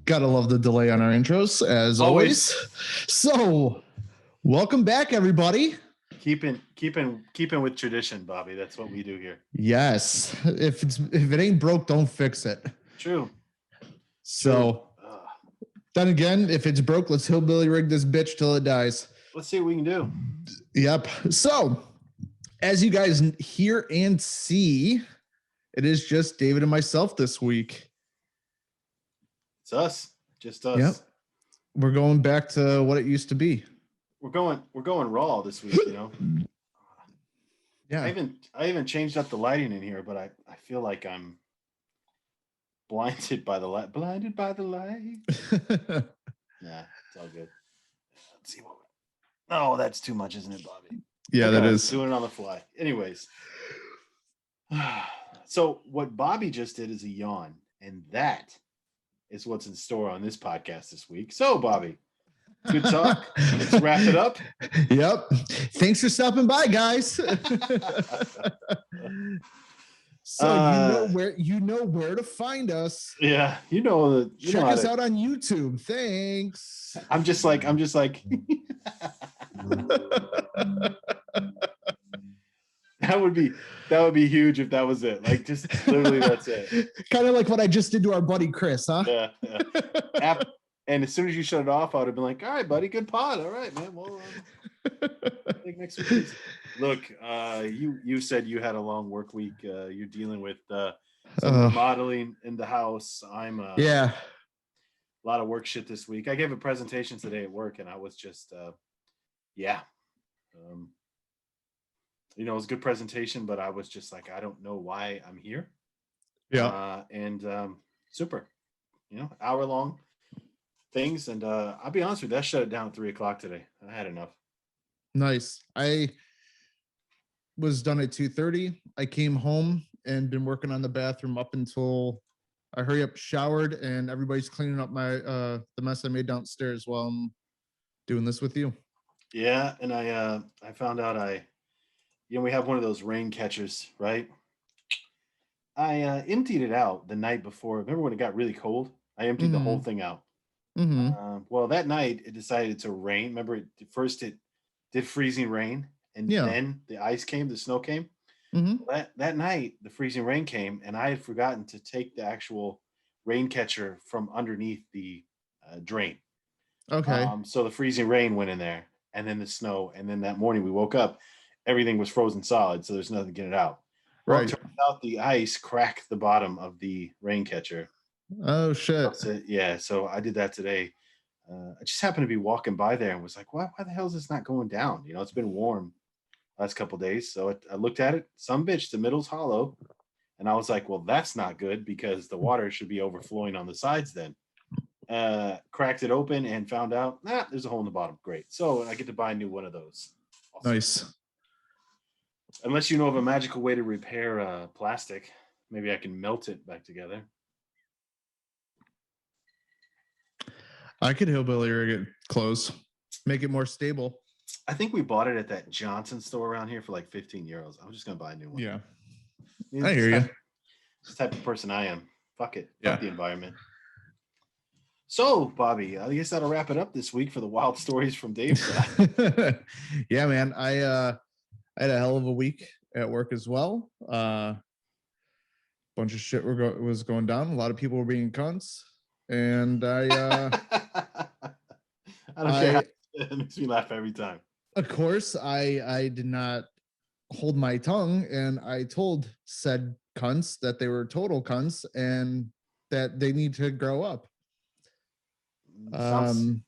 Gotta love the delay on our intros, as always. So, welcome back, everybody. Keeping with tradition, Bobby. That's what we do here. Yes, if it ain't broke, don't fix it. True. So, then again, if it's broke, let's hillbilly rig this bitch till it dies. Let's see what we can do. Yep. So, as you guys hear and see, it is just David and myself this week. It's us, just us. Yep. We're going back to what it used to be. We're going raw this week, you know. Yeah. I even changed up the lighting in here, but I feel like I'm blinded by the light. Blinded by the light. Nah, it's all good. Let's see what. Oh, that's too much, isn't it, Bobby? Yeah, that is. Doing it on the fly. Anyways, so what Bobby just did is a yawn, and that is what's in store on this podcast this week. So, Bobby, good talk. Let's wrap it up. Yep. Thanks for stopping by, guys. So you know where to find us. Yeah, check us out on YouTube. Thanks. I'm just like. That would be huge if that was it. Like, just literally that's it. Kind of like what I just did to our buddy Chris, huh? Yeah. And as soon as you shut it off, I would have been like, all right, buddy, good pod. All right, man. Well, I think next week. Look, you said you had a long work week. You're dealing with some modeling in the house. I'm a lot of work shit this week. I gave a presentation today at work, and I was just it was a good presentation, but I was just like, I don't know why I'm here. Yeah. Super, hour long things. And I'll be honest with you, that shut it down at 3:00 today. I had enough. Nice. I was done at 2:30. I came home and been working on the bathroom up until I hurry up, showered, and everybody's cleaning up my the mess I made downstairs while I'm doing this with you. Yeah. And I found out we have one of those rain catchers, right? I emptied it out the night before. Remember when it got really cold? I emptied the whole thing out. Mm-hmm. Well, that night it decided to rain. Remember, it did freezing rain, and then the ice came, the snow came. Mm-hmm. That night, the freezing rain came, and I had forgotten to take the actual rain catcher from underneath the drain. Okay. So the freezing rain went in there, and then the snow, and then that morning we woke up. Everything was frozen solid, so there's nothing to get it out. Well, right. It turns out the ice cracked the bottom of the rain catcher. Oh, shit. Yeah, so I did that today. I just happened to be walking by there and was like, why the hell is this not going down? It's been warm last couple of days. So I looked at it. Some bitch, the middle's hollow. And I was like, well, that's not good because the water should be overflowing on the sides then. Cracked it open and found out, there's a hole in the bottom. Great. So I get to buy a new one of those. Awesome. Nice. Unless you know of a magical way to repair plastic, maybe I can melt it back together. I could hillbilly rig it close, make it more stable. I think we bought it at that Johnson store around here for like 15 euros. I'm just going to buy a new one. Yeah. I hear you. This type of person I am. Fuck it. Fuck the environment. So, Bobby, I guess that'll wrap it up this week for the wild stories from Dave. Yeah, man. I had a hell of a week at work as well. Bunch of shit was going down. A lot of people were being cunts. And I don't care. It makes me laugh every time. Of course, I did not hold my tongue, and I told said cunts that they were total cunts and that they need to grow up. The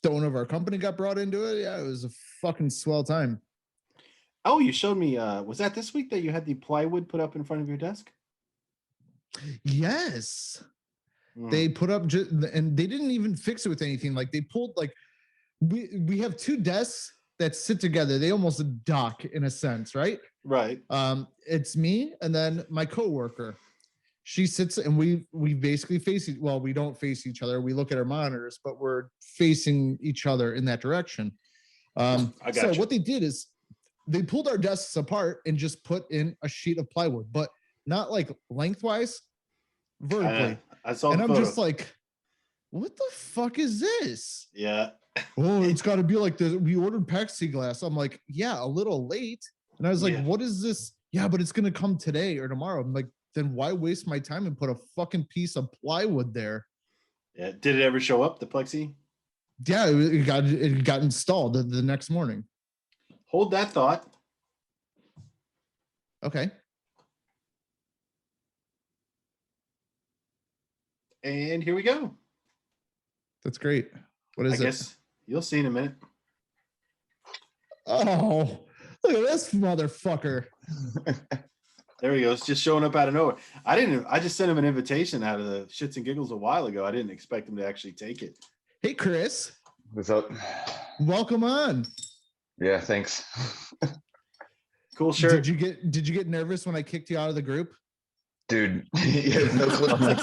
owner of our company got brought into it. Yeah, it was a fucking swell time. Oh, you showed me. Was that this week that you had the plywood put up in front of your desk? Yes. They put up and they didn't even fix it with anything. Like they pulled we have two desks that sit together. They almost dock in a sense, right? Right. It's me and then my coworker. She sits and we basically we don't face each other. We look at our monitors, but we're facing each other in that direction. So what they did is they pulled our desks apart and just put in a sheet of plywood, but not like lengthwise, vertically. I saw And the I'm photo. just like, what the fuck is this? Yeah. Oh, it's got to be like this. We ordered plexiglass. I'm like, yeah, a little late. And I was like, Yeah. what is this? Yeah, but it's going to come today or tomorrow. I'm like, then why waste my time and put a fucking piece of plywood there? Yeah. Did it ever show up, the plexi? Yeah, it got installed the next morning. Hold that thought. Okay. And here we go. That's great. What is I it? guess you'll see in a minute. Oh, look at this motherfucker. There he goes, just showing up out of nowhere. I just sent him an invitation out of the shits and giggles a while ago. I didn't expect him to actually take it. Hey, Chris. What's up? Welcome on. Yeah, thanks. Cool shirt. Did you get nervous when I kicked you out of the group? Dude, yeah, no clue. I'm like,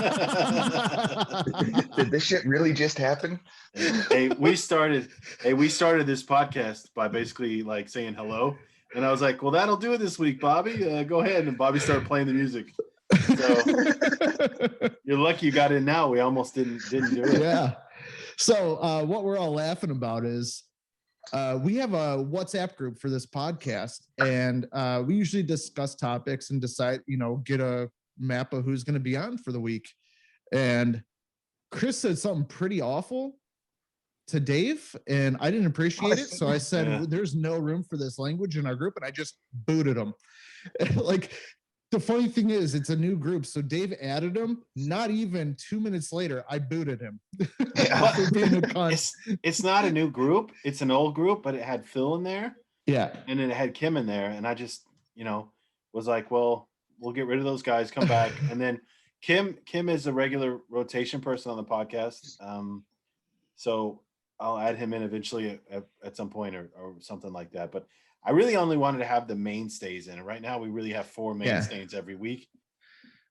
did this shit really just happen? Hey, we started this podcast by basically like saying hello. And I was like, well, that'll do it this week, Bobby. Go ahead. And Bobby started playing the music. So you're lucky you got in now. We almost didn't do it. Yeah. So what we're all laughing about is we have a WhatsApp group for this podcast, and we usually discuss topics and decide, get a map of who's going to be on for the week. And Chris said something pretty awful to Dave, and I didn't appreciate it. So I said, there's no room for this language in our group, and I just booted him. Like, the funny thing is, it's a new group. So Dave added him. Not even 2 minutes later, I booted him. For being a cunt. It's not a new group. It's an old group, but it had Phil in there. Yeah. And then it had Kim in there. And I just, was like, well, we'll get rid of those guys, come back. And then Kim is a regular rotation person on the podcast. So I'll add him in eventually at some point or something like that. But I really only wanted to have the mainstays in it. Right now, we really have 4 mainstays every week.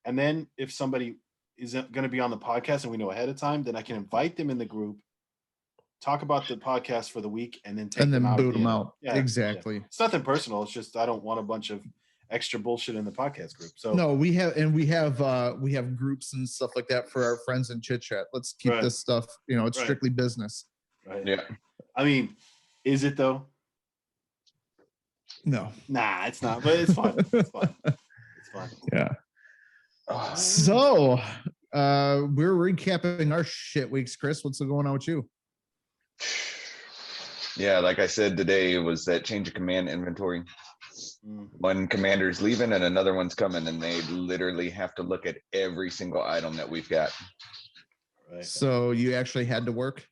And then if somebody isn't going to be on the podcast and we know ahead of time, then I can invite them in the group, talk about the podcast for the week, and then boot them out. Yeah, exactly. Yeah. It's nothing personal. It's just I don't want a bunch of extra bullshit in the podcast group. So no, we have groups and stuff like that for our friends in chit chat. Let's keep this stuff, it's strictly business. Right. Yeah. I mean, is it though? No. Nah, it's not, but it's fun. It's fun. It's fun. Yeah. So we're recapping our shit weeks, Chris. What's going on with you? Yeah, like I said today, it was that change of command inventory. One commander's leaving and another one's coming, and they literally have to look at every single item that we've got. Right. So you actually had to work?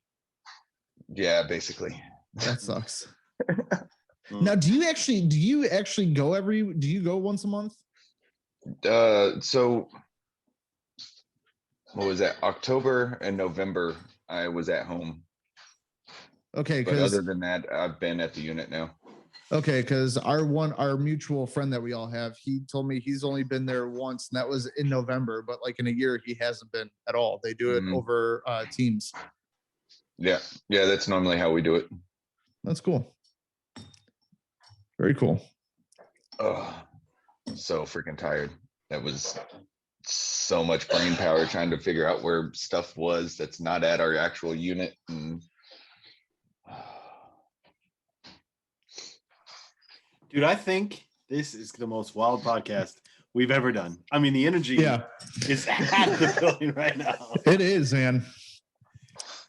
Yeah, basically. That sucks. Now, do you actually go do you go once a month? So what was that? October and November, I was at home. Okay. But other than that, I've been at the unit now. Okay, because our mutual friend that we all have, he told me he's only been there once, and that was in November. But like in a year, he hasn't been at all. They do it over Teams. Yeah, that's normally how we do it. That's cool. Very cool. Oh, so freaking tired. That was so much brain power trying to figure out where stuff was that's not at our actual unit. And dude, I think this is the most wild podcast we've ever done. I mean, the energy is at the building right now. It is, man.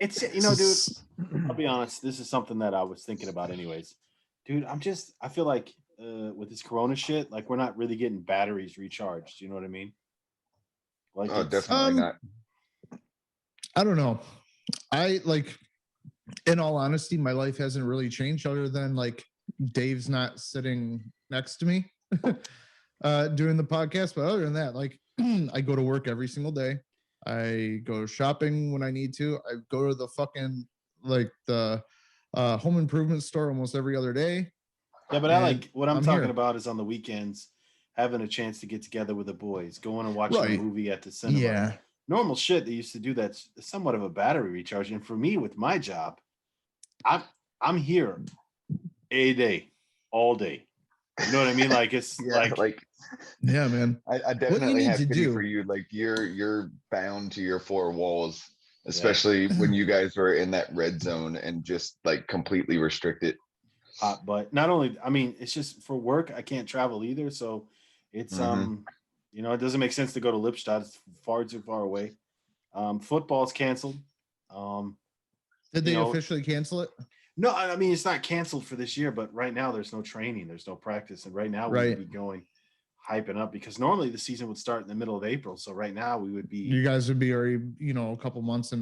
It's, dude, I'll be honest. This is something that I was thinking about anyways. Dude, I feel like with this Corona shit, like we're not really getting batteries recharged. You know what I mean? Like, definitely not. I don't know. In all honesty, my life hasn't really changed other than like Dave's not sitting next to me doing the podcast. But other than that, like I go to work every single day. I go shopping when I need to. I go to the fucking the home improvement store almost every other day. Yeah, but I like what I'm talking about is on the weekends having a chance to get together with the boys, going and watching a movie at the cinema. Yeah. Normal shit they used to do that's somewhat of a battery recharge. And for me, with my job, I'm here a day, all day. You know what I mean? Like it's Yeah, like Yeah, man. I definitely need have to pity do- for you. Like you're bound to your four walls, especially when you guys were in that red zone and just like completely restricted. But not only, I mean, it's just for work. I can't travel either, so it's Mhm. you know, it doesn't make sense to go to Lipstadt. It's far too far away. Football's canceled. Did You they know, officially cancel it? no, I mean it's not canceled for this year, but right now there's no training, there's no practice, and right now we would Right. be going hyping up because normally the season would start in the middle of April. So right now we would be You guys would be already, a couple months in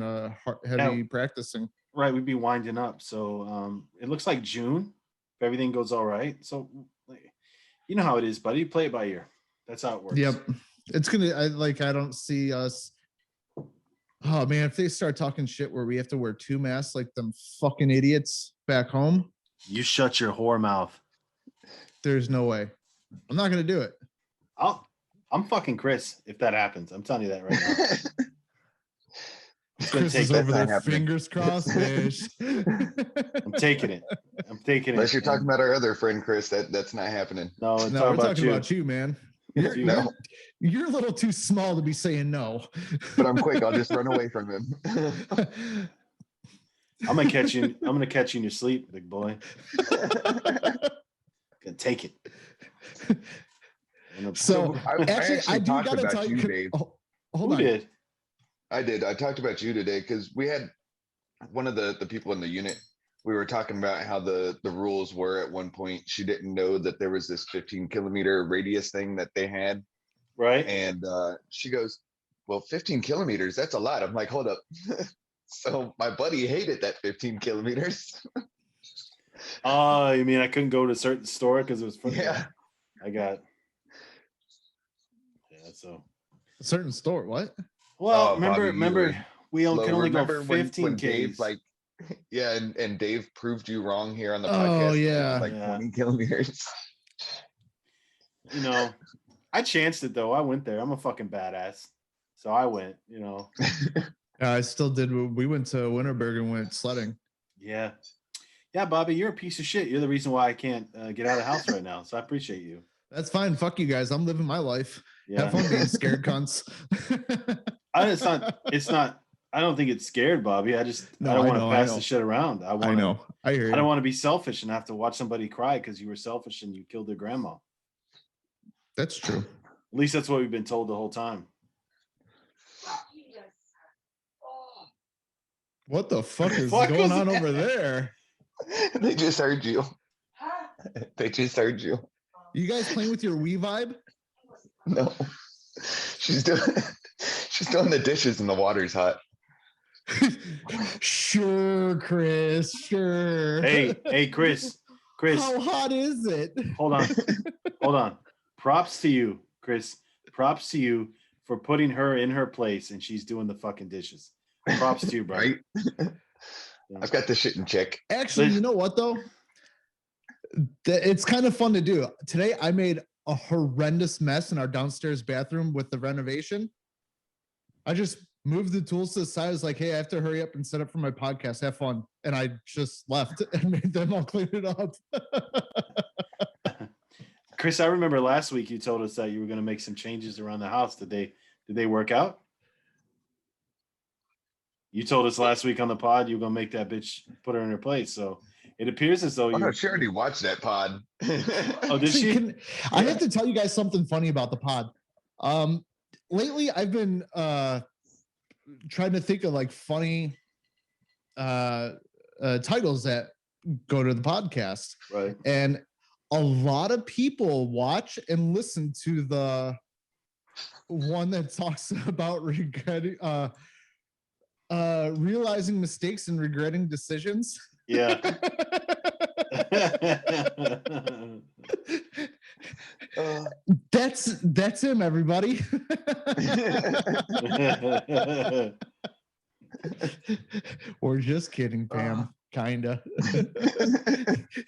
heavy practicing. right, we'd be winding up. So it looks like June if everything goes all right. So you know how it is, buddy. Play it by ear. That's how it works. Yep. It's gonna. I don't see us. Oh man, if they start talking shit where we have to wear 2 masks like them fucking idiots back home, You shut your whore mouth. there's no way. I'm not gonna do it. I'm fucking Chris if that happens. I'm telling you that right now. It's gonna Chris take is that. over That's there, not happening. fingers crossed, fish. I'm taking it. I'm taking it. Unless you're talking And- about our other friend Chris, that's not happening. No, it's No, all we're about talking you. about you, man. It's you. No, You're a little too small to be saying no. but I'm quick. I'll just run away from him. I'm gonna catch you. I'm gonna catch you in your sleep, big boy. Gonna take it. So I actually, I do talked gotta about tell you, you, Dave. hold Who on. did? I did. I talked about you today because we had one of the people in the unit. We were talking about how the rules were at one point. She didn't know that there was this 15-kilometer radius thing that they had. Right? And she goes, well, 15 kilometers, that's a lot. I'm like, hold up. So my buddy hated that 15 kilometers. Oh, you mean I couldn't go to a certain store because it was football? Yeah. I got. Yeah, so. A certain store, what? Well, Oh, Bobby, you remember, were we slow. can only go Remember 15 when Dave, Ks. like, yeah, and Dave proved you wrong here on the Oh, podcast. It yeah. was like Yeah. 20 kilometers. You know, I chanced it though. I went there. I'm a fucking badass. So I went, you know. I still did. We went to Winterberg and went sledding. Yeah. Yeah, Bobby, you're a piece of shit. You're the reason why I can't get out of the house right now. So I appreciate you. That's fine. Fuck you guys. I'm living my life. Yeah. Have fun being scared cunts. It's not, I don't think it's scared, Bobby. I just, No, I don't I want to know, I pass know. the shit around. I know. I hear you. I don't want to be selfish and have to watch somebody cry because you were selfish and you killed their grandma. That's true. At least that's what we've been told the whole time. What the fuck is Fuck going was on that? over there? They just heard you. They just heard you. You guys playing with your Wii vibe? No. She's doing the dishes and the water's hot. Sure, Chris. Sure. Hey, Chris. How hot is it? Hold on. Props to you, Chris. Props to you for putting her in her place and she's doing the fucking dishes. Props to you, brother. Right? Yeah. I've got this shit in check. Actually, you know what though? It's kind of fun to do. Today I made a horrendous mess in our downstairs bathroom with the renovation. I just moved the tools to the side. I was like, hey, I have to hurry up and set up for my podcast. Have fun. And I just left and made them all clean it up. Chris, I remember last week you told us that you were going to make some changes around the house. Did they work out? You told us last week on the pod you were going to make that bitch put her in her place. So it appears as though Oh you. no, she already watched that pod. Oh, did she? I have to tell you guys something funny about the pod. Lately I've been trying to think of like funny titles that go to the podcast. Right. And a lot of people watch and listen to the one that talks about regretting realizing mistakes and regretting decisions. Yeah. That's him, everybody. We're just kidding, Pam. Kinda.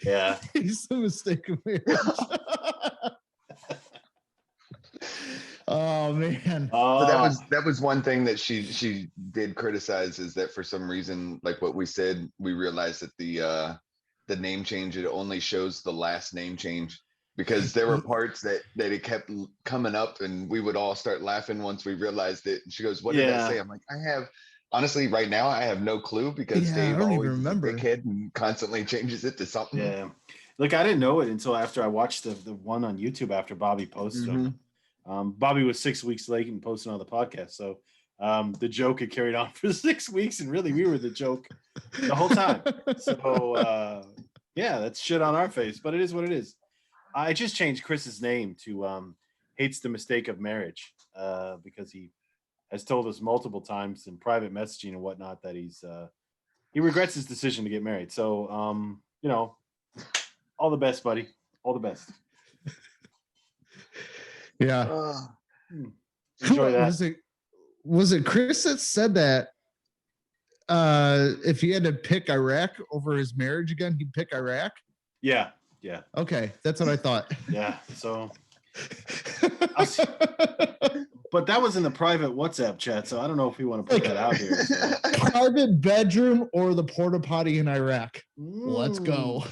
Yeah. He's a mistake of marriage. Oh man. So that was one thing that she did criticize, is that for some reason, like what we said, we realized that the name change, it only shows the last name change. because there were parts that it kept coming up, and we would all start laughing once we realized it. And she goes, "What did that say?" I'm like, "I have honestly right now I have no clue because Yeah, I Dave don't even always is a remember. dickhead and constantly changes it to something." Yeah. Look, I didn't know it until after I watched the one on YouTube after Bobby posted them. Bobby was 6 weeks late in posting on the podcast, so the joke had carried on for 6 weeks, and really we were the joke the whole time. So yeah, that's shit on our face, but it is what it is. I just changed Chris's name to hates the mistake of marriage because he has told us multiple times in private messaging and whatnot that he regrets his decision to get married. So you know, all the best, buddy. All the best. Yeah. Enjoy that. Was it Chris that said that if he had to pick Iraq over his marriage again, he'd pick Iraq? Yeah. Okay, that's what I thought. Yeah. So but that was in the private WhatsApp chat, so I don't know if we want to put that out here. So. Private bedroom or the porta potty in Iraq? Let's go.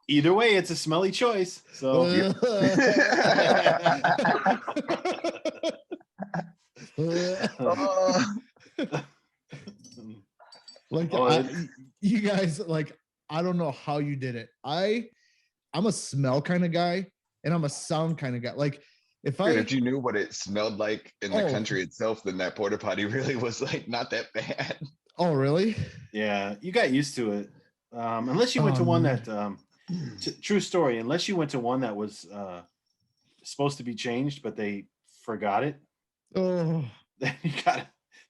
Either way, it's a smelly choice. So you guys, like, I don't know how you did it. I'm a smell kind of guy, and I'm a sound kind of guy. Like, if you knew what it smelled like in the country itself, then that porta potty really was like not that bad. Oh, really? Yeah, you got used to it. Unless you went to one that true story, unless you went to one that was supposed to be changed, but they forgot it. Oh, Then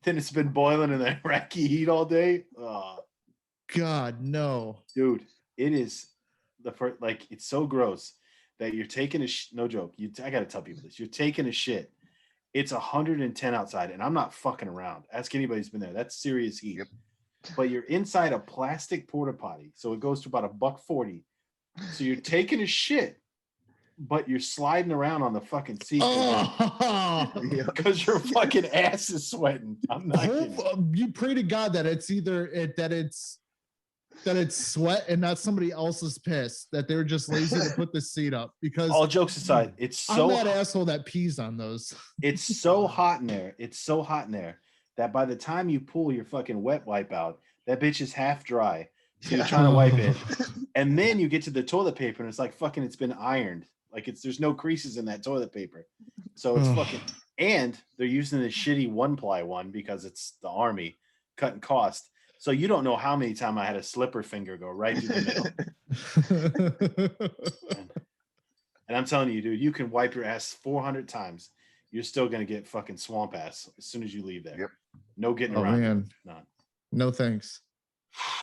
then it's been boiling in the Iraqi heat all day. Oh, God, no. Dude, it is the first, like, it's so gross that you're taking a no joke. I gotta tell people this. You're taking a shit. It's 110 outside, and I'm not fucking around. Ask anybody who's been there. That's serious heat. Yep. But you're inside a plastic porta potty, so it goes to about $140. So you're taking a shit, but you're sliding around on the fucking seat because your fucking ass is sweating. I'm not kidding. You pray to God that it's either that it's sweat and not somebody else's piss, that they're just lazy to put the seat up. Because all jokes aside, it's so I'm that asshole that pees on those. It's so hot in there. It's so hot in there that by the time you pull your fucking wet wipe out, that bitch is half dry. So you're trying to wipe it. And then you get to the toilet paper and it's like fucking it's been ironed. Like there's no creases in that toilet paper. So it's fucking, and they're using the shitty 1-ply one because it's the army cutting cost. So you don't know how many times I had a slipper finger go right through the middle. And I'm telling you, dude, you can wipe your ass 400 times. You're still going to get fucking swamp ass as soon as you leave there. Yep. No getting around. Man. No thanks.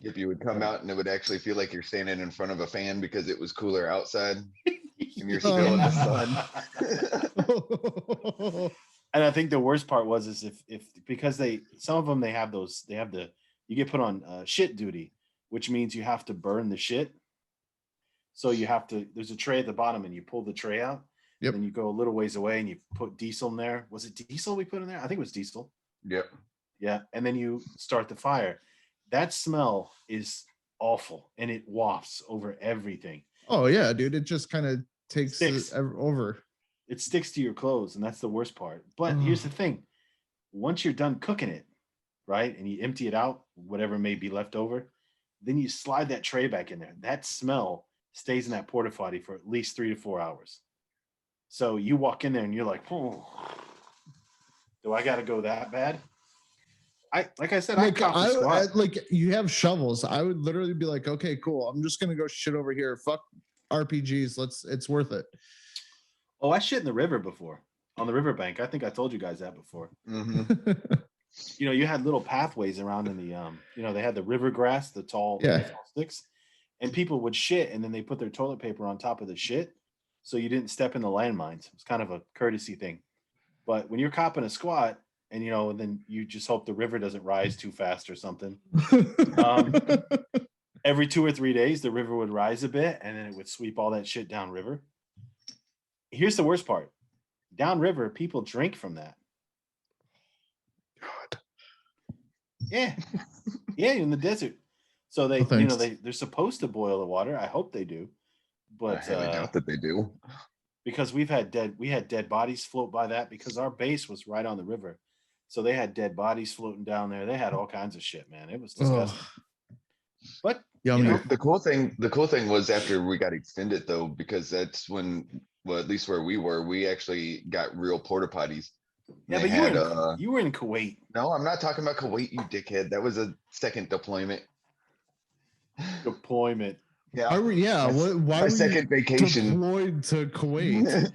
If you would come out and it would actually feel like you're standing in front of a fan because it was cooler outside and you're still in the sun. And I think the worst part was if because some of them you get put on shit duty, which means you have to burn the shit. So there's a tray at the bottom and you pull the tray out. Yep. And you go a little ways away and you put diesel in there. Was it diesel we put in there? I think it was diesel. Yep. Yeah. And then you start the fire. That smell is awful and it wafts over everything. Oh yeah, dude. It just kind of takes over. It sticks to your clothes, and that's the worst part. But here's the thing. Once you're done cooking it, right, and you empty it out, whatever may be left over, then you slide that tray back in there. That smell stays in that porta potty for at least 3 to 4 hours. So you walk in there and you're like, oh, do I got to go that bad? Like I said, like you have shovels. I would literally be like, okay, cool. I'm just gonna go shit over here. Fuck RPGs. It's worth it. Oh, I shit in the river before, on the riverbank. I think I told you guys that before. Mm-hmm. You had little pathways around in the, they had the river grass, the tall sticks, and people would shit, and then they put their toilet paper on top of the shit, so you didn't step in the landmines. It was kind of a courtesy thing. But when you're copping a squat, and then you just hope the river doesn't rise too fast or something. Every 2 or 3 days, the river would rise a bit, and then it would sweep all that shit downriver. Here's the worst part: downriver, people drink from that. God. Yeah, in the desert. So they're supposed to boil the water. I hope they do. I but highly doubt that they do. because we had dead bodies float by that because our base was right on the river. So they had dead bodies floating down there. They had all kinds of shit, man. It was disgusting. But Yummy. The cool thing was after we got extended though, because that's when, well, at least where we were, we actually got real porta potties. yeah, They but had, you were in Kuwait. no, I'm not talking about Kuwait, you dickhead. That was a second deployment. Deployment. Why were, yeah, My- why my were second you vacation. deployed to Kuwait?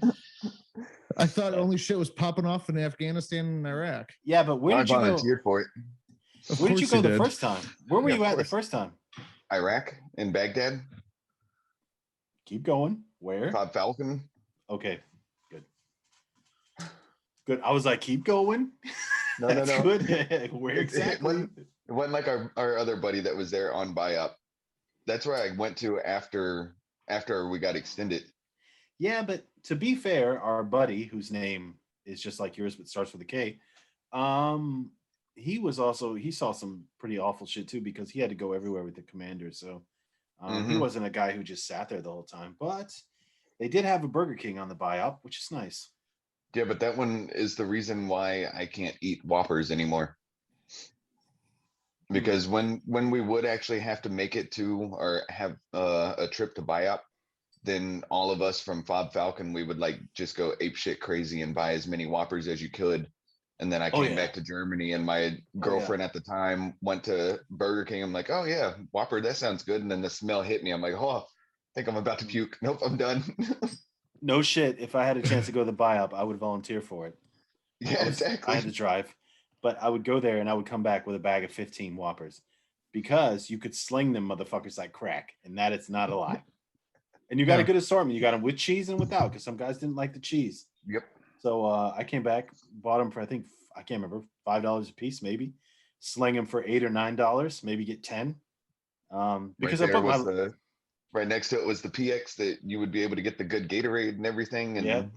I thought only shit was popping off in Afghanistan and Iraq. Yeah, but where I did you go? volunteered for it. Of Where did you course go the did. first time? Where were Yeah, you of at the course. first time? Iraq and Baghdad, Keep going. Where? Todd Falcon. Okay, good. Good. I was like, keep going. No, That's no. good. Where It exactly? wasn't like our other buddy that was there on buy up. That's where I went to after we got extended. Yeah, but to be fair, our buddy, whose name is just like yours but starts with a K, he saw some pretty awful shit too because he had to go everywhere with the commander. So he Mhm. wasn't a guy who just sat there the whole time. But they did have a Burger King on the buy up, which is nice. Yeah, but that one is the reason why I can't eat Whoppers anymore. Because when we would actually have to make it to or have a trip to buy up, then all of us from Fob Falcon, we would like just go ape shit crazy and buy as many Whoppers as you could. And then I Oh, came yeah. back to Germany and my girlfriend at the time went to Burger King. I'm like, oh yeah, Whopper, that sounds good. And then the smell hit me. I'm like, oh, I think I'm about to puke. Nope, I'm done. No shit. If I had a chance to go to the buy up, I would volunteer for it. Yeah, I exactly. had to drive, but I would go there and I would come back with a bag of 15 Whoppers because you could sling them motherfuckers like crack, and that is not a lie. And you got a good assortment. You got them with cheese and without because some guys didn't like the cheese. Yep. So I came back, bought them for I can't remember, $5 a piece maybe. Sling them for $8 or $9, maybe get 10. Because I put my right next to it was the PX that you would be able to get the good Gatorade and everything and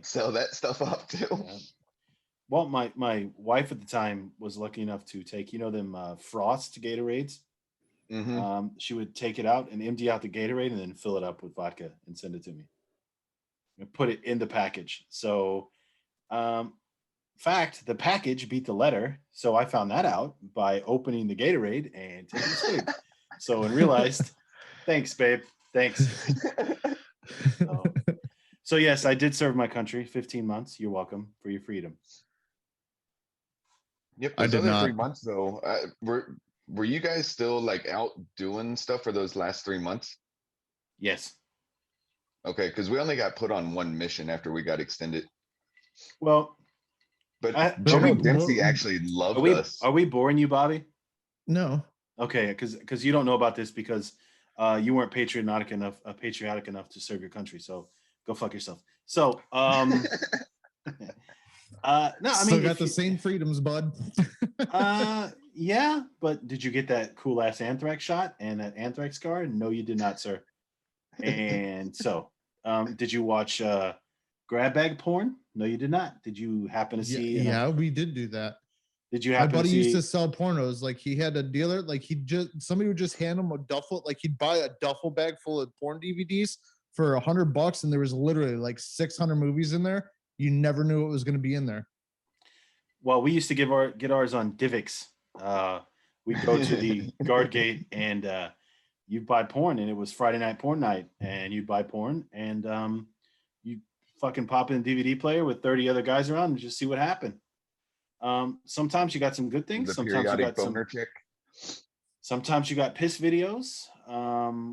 sell that stuff up too. Yeah. Well, my wife at the time was lucky enough to take, them Frost Gatorades. Mm-hmm. She would take it out and empty out the Gatorade and then fill it up with vodka and send it to me. And put it in the package. So, fact, the package beat the letter. So I found that out by opening the Gatorade and taking a swig. And realized, thanks, babe. Thanks. So yes, I did serve my country 15 months. You're welcome for your freedom. Yep. I Those did other not. 3 months though, were you guys still like out doing stuff for those last 3 months? Yes. Okay, because we only got put on one mission after we got extended. Well, but General Dempsey actually loved us. Are we boring you, Bobby? No. Okay, because you don't know about this because you weren't patriotic enough to serve your country. So go fuck yourself. So no, I mean, still got the same freedoms, bud. Yeah, but did you get that cool ass anthrax shot and that anthrax scar? No, you did not, sir. And so, did you watch grab bag porn? No, you did not. Did you happen to see? Yeah, we did do that. Did you My happen buddy to see? used to sell pornos. Like he had a dealer. Like somebody would just hand him a duffel. Like he'd buy a duffel bag full of porn DVDs for $100, and there was literally like 600 movies in there. You never knew what was going to be in there. Well, we used to get ours on Divx. We'd go to the guard gate and you'd buy porn, and it was Friday night porn night, and you'd buy porn, and you fucking pop in a DVD player with 30 other guys around and just see what happened. Sometimes you got some good things. Sometimes you got some. Chick. Sometimes you got piss videos,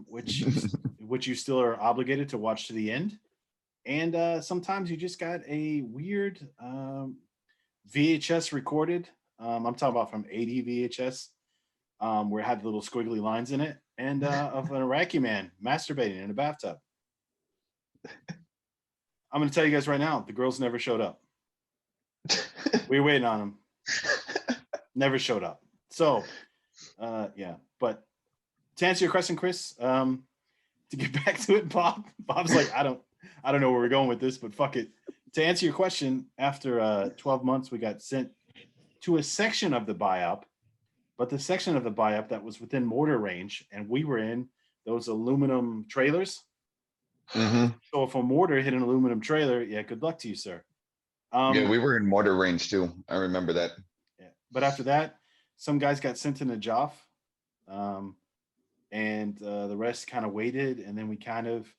which you still are obligated to watch to the end, and sometimes you just got a weird VHS recorded. I'm talking about from 80 VHS, where it had the little squiggly lines in it, and of an Iraqi man masturbating in a bathtub. I'm going to tell you guys right now, the girls never showed up. We were waiting on them. Never showed up. So, yeah. But to answer your question, Chris, to get back to it, Bob's like, I don't know where we're going with this, but fuck it. To answer your question, after 12 months, we got sent to a section of the buy-up, but the section of the buy-up that was within mortar range, and we were in those aluminum trailers. Mhm. So if a mortar hit an aluminum trailer, yeah, good luck to you, sir. Yeah, we were in mortar range too. I remember that. Yeah. But after that, some guys got sent in a joff, and the rest kind of waited, and then we kind of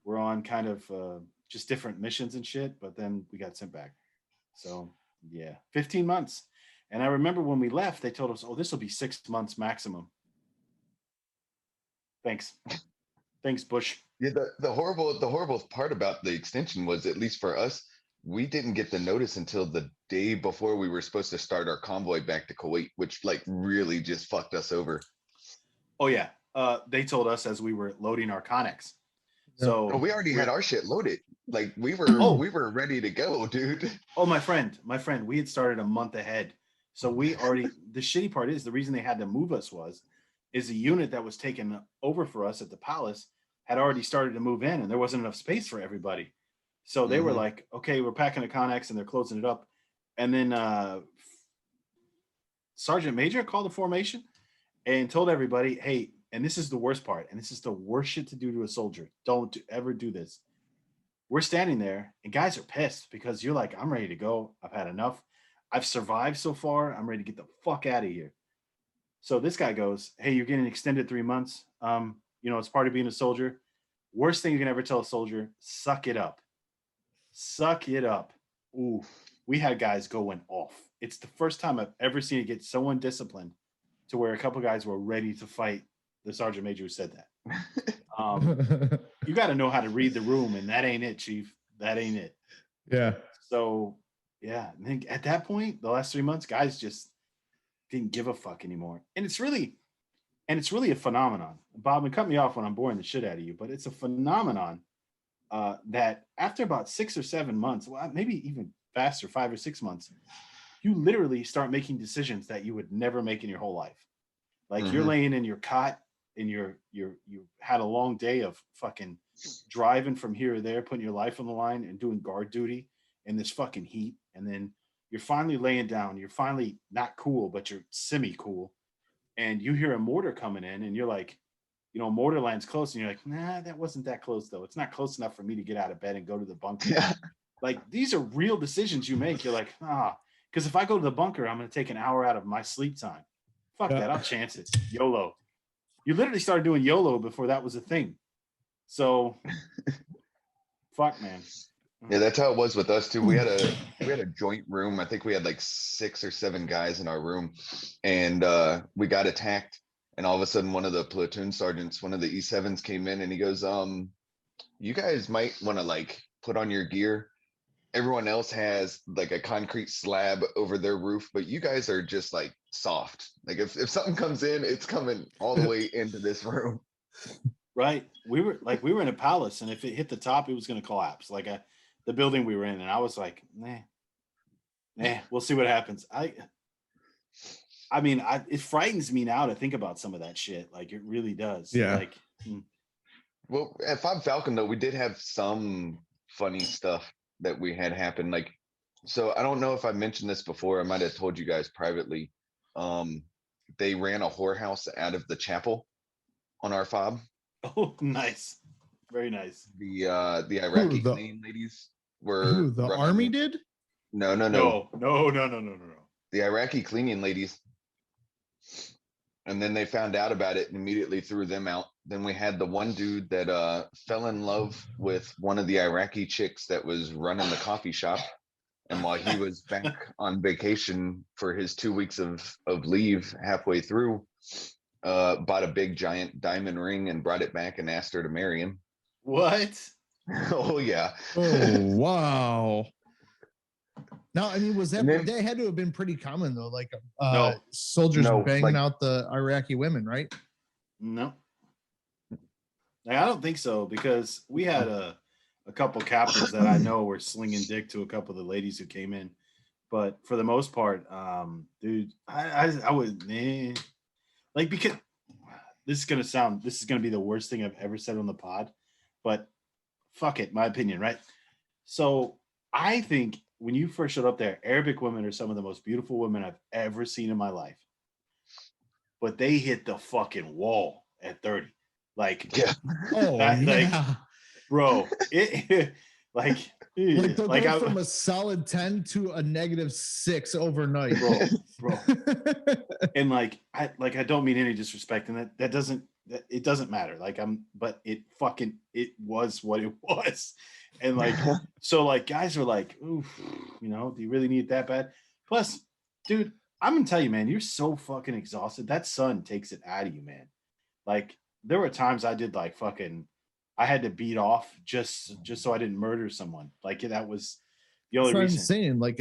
were on kind of just different missions and shit. But then we got sent back. So yeah, 15 months. And I remember when we left, they told us, "Oh, this will be 6 months maximum." Thanks, thanks, Bush. Yeah, the horrible part about the extension was, at least for us, we didn't get the notice until the day before we were supposed to start our convoy back to Kuwait, which like really just fucked us over. Oh yeah, they told us as we were loading our Connex. Yeah. Oh, So we already had our shit loaded. Like we Oh. were ready to go, dude. Oh, my friend, we had started a month ahead. So we already, the shitty part is the reason they had to move us is the unit that was taken over for us at the palace had already started to move in and there wasn't enough space for everybody. So they were Mhm. like, okay, we're packing a Connex and they're closing it up. And then Sergeant Major called the formation and told everybody, hey, and this is the worst part, and this is the worst shit to do to a soldier. Don't ever do this. We're standing there and guys are pissed because you're like, I'm ready to go. I've had enough. I've survived so far. I'm ready to get the fuck out of here. So this guy goes, hey, you're getting extended 3 months. It's part of being a soldier. Worst thing you can ever tell a soldier, suck it up. Suck it up. Ooh, we had guys going off. It's the first time I've ever seen it get someone disciplined to where a couple guys were ready to fight the sergeant major who said that. You got to know how to read the room, and that ain't it, Chief. That ain't it. Yeah. So, yeah, I think at that point, the last 3 months, guys just didn't give a fuck anymore, and it's really a phenomenon. Bob, and cut me off when I'm boring the shit out of you, but it's a phenomenon that after about 6 or 7 months, well, maybe even faster, 5 or 6 months, you literally start making decisions that you would never make in your whole life. Like you're Mhm. laying in your cot and you had a long day of fucking driving from here or there, putting your life on the line and doing guard duty in this fucking heat. And then you're finally laying down. You're finally not cool, but you're semi cool. And you hear a mortar coming in and you're like, mortar lands close. And you're like, nah, that wasn't that close though. It's not close enough for me to get out of bed and go to the bunker. Yeah. Like these are real decisions you make. You're like, because if I go to the bunker, I'm going to take an hour out of my sleep time. Fuck that. I'll chance it. YOLO. You literally started doing YOLO before that was a thing. So, fuck, man. Yeah, that's how it was with us too. We had a joint room. I think we had like 6 or 7 guys in our room, and we got attacked. And all of a sudden, one of the platoon sergeants, one of the E7s, came in and he goes, "You guys might want to like put on your gear. Everyone else has like a concrete slab over their roof, but you guys are just like soft. Like if something comes in, it's coming all the way into this room." Right. We were in a palace, and if it hit the top, it was going to collapse. Like the building we were in, and I was like, nah, we'll see what happens. I mean, it frightens me now to think about some of that shit. Like it really does. Yeah. Like, Well, at Fob Falcon though, we did have some funny stuff that we had happen. Like, so I don't know if I mentioned this before. I might have told you guys privately. They ran a whorehouse out of the chapel on our fob. oh, nice, very nice. The Iraqi the- cleaning ladies were Who, the running- army did? No. No. The Iraqi cleaning ladies. And then they found out about it and immediately threw them out. Then we had the one dude that fell in love with one of the Iraqi chicks that was running the coffee shop. And while he was back on vacation for his 2 weeks of leave halfway through, bought a big giant diamond ring and brought it back and asked her to marry him. What? Oh yeah. Oh wow. Now, I mean, was that And then- that had to have been pretty common though? Like No. soldiers No, banging like- out the Iraqi women, right? No. Like, I don't think so because we had a couple captains that I know were slinging dick to a couple of the ladies who came in, but for the most part, dude, I would like because this is gonna be the worst thing I've ever said on the pod, but fuck it, my opinion, right? So I think when you first showed up there, Arabic women are some of the most beautiful women I've ever seen in my life, but they hit the fucking wall at 30. Like, Yeah. Oh That, like, yeah. bro. It like Like they'll like go I, from a solid 10 to a -6 overnight. bro. And like I don't mean any disrespect, and that doesn't it doesn't matter. Like but it was what it was. And like so like guys are like, oof, do you really need it that bad? Plus, dude, I'm gonna tell you, man, you're so fucking exhausted. That sun takes it out of you, man. Like there were times I did like fucking I had to beat off just so I didn't murder someone. Like that was the That's only what I'm reason. saying. Like,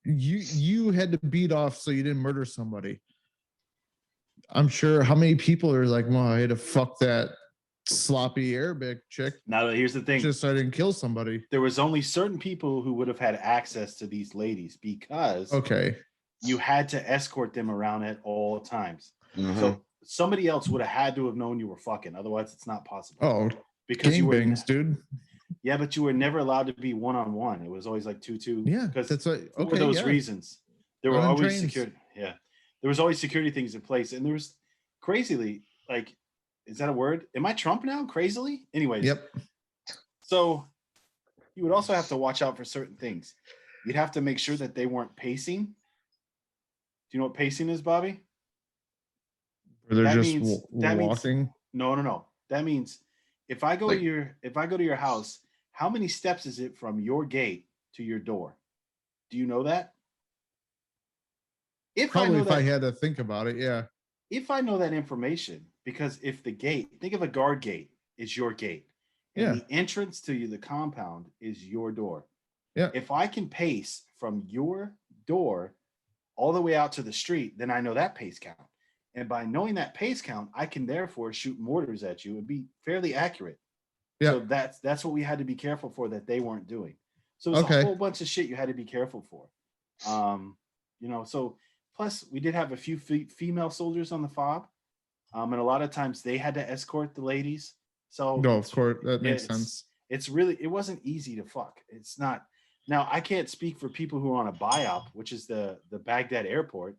you had to beat off so you didn't murder somebody. I'm sure how many people are like, well, I had to fuck that sloppy Arabic chick Now here's the thing. just so I didn't kill somebody. There was only certain people who would have had access to these ladies because Okay. you had to escort them around at all times. So somebody else would have had to have known you were fucking. Otherwise, it's not possible. Oh, because you were gangbangs, dude. Yeah, but you were never allowed to be one-on-one. It was always like 2-2. Yeah, because that's what. for Okay, those yeah. reasons, there were On always trains. security. Yeah, there was always security things in place, and there was crazily like, is that a word? Am I Trump now? Crazily? Anyways. Yep. So you would also have to watch out for certain things. You'd have to make sure that they weren't pacing. Do you know what pacing is, Bobby? Or they're That just means- that means- walking. No. That means if I go Like- to your house, how many steps is it from your gate to your door? Do you know that? Probably if I had to think about it, yeah. If I know that information, because if the gate, think of a guard gate, is your gate. And Yeah. the entrance to the compound is your door. Yeah. If I can pace from your door all the way out to the street, then I know that pace count. And by knowing that pace count, I can therefore shoot mortars at you and be fairly accurate. Yeah. So that's what we had to be careful for that they weren't doing. So it's a whole bunch of shit you had to be careful for. So plus we did have a few female soldiers on the fob. And a lot of times they had to escort the ladies. So No, of course, that makes it's- sense. it wasn't easy to fuck. It's not. Now I can't speak for people who are on a BIOP, which is the Baghdad airport,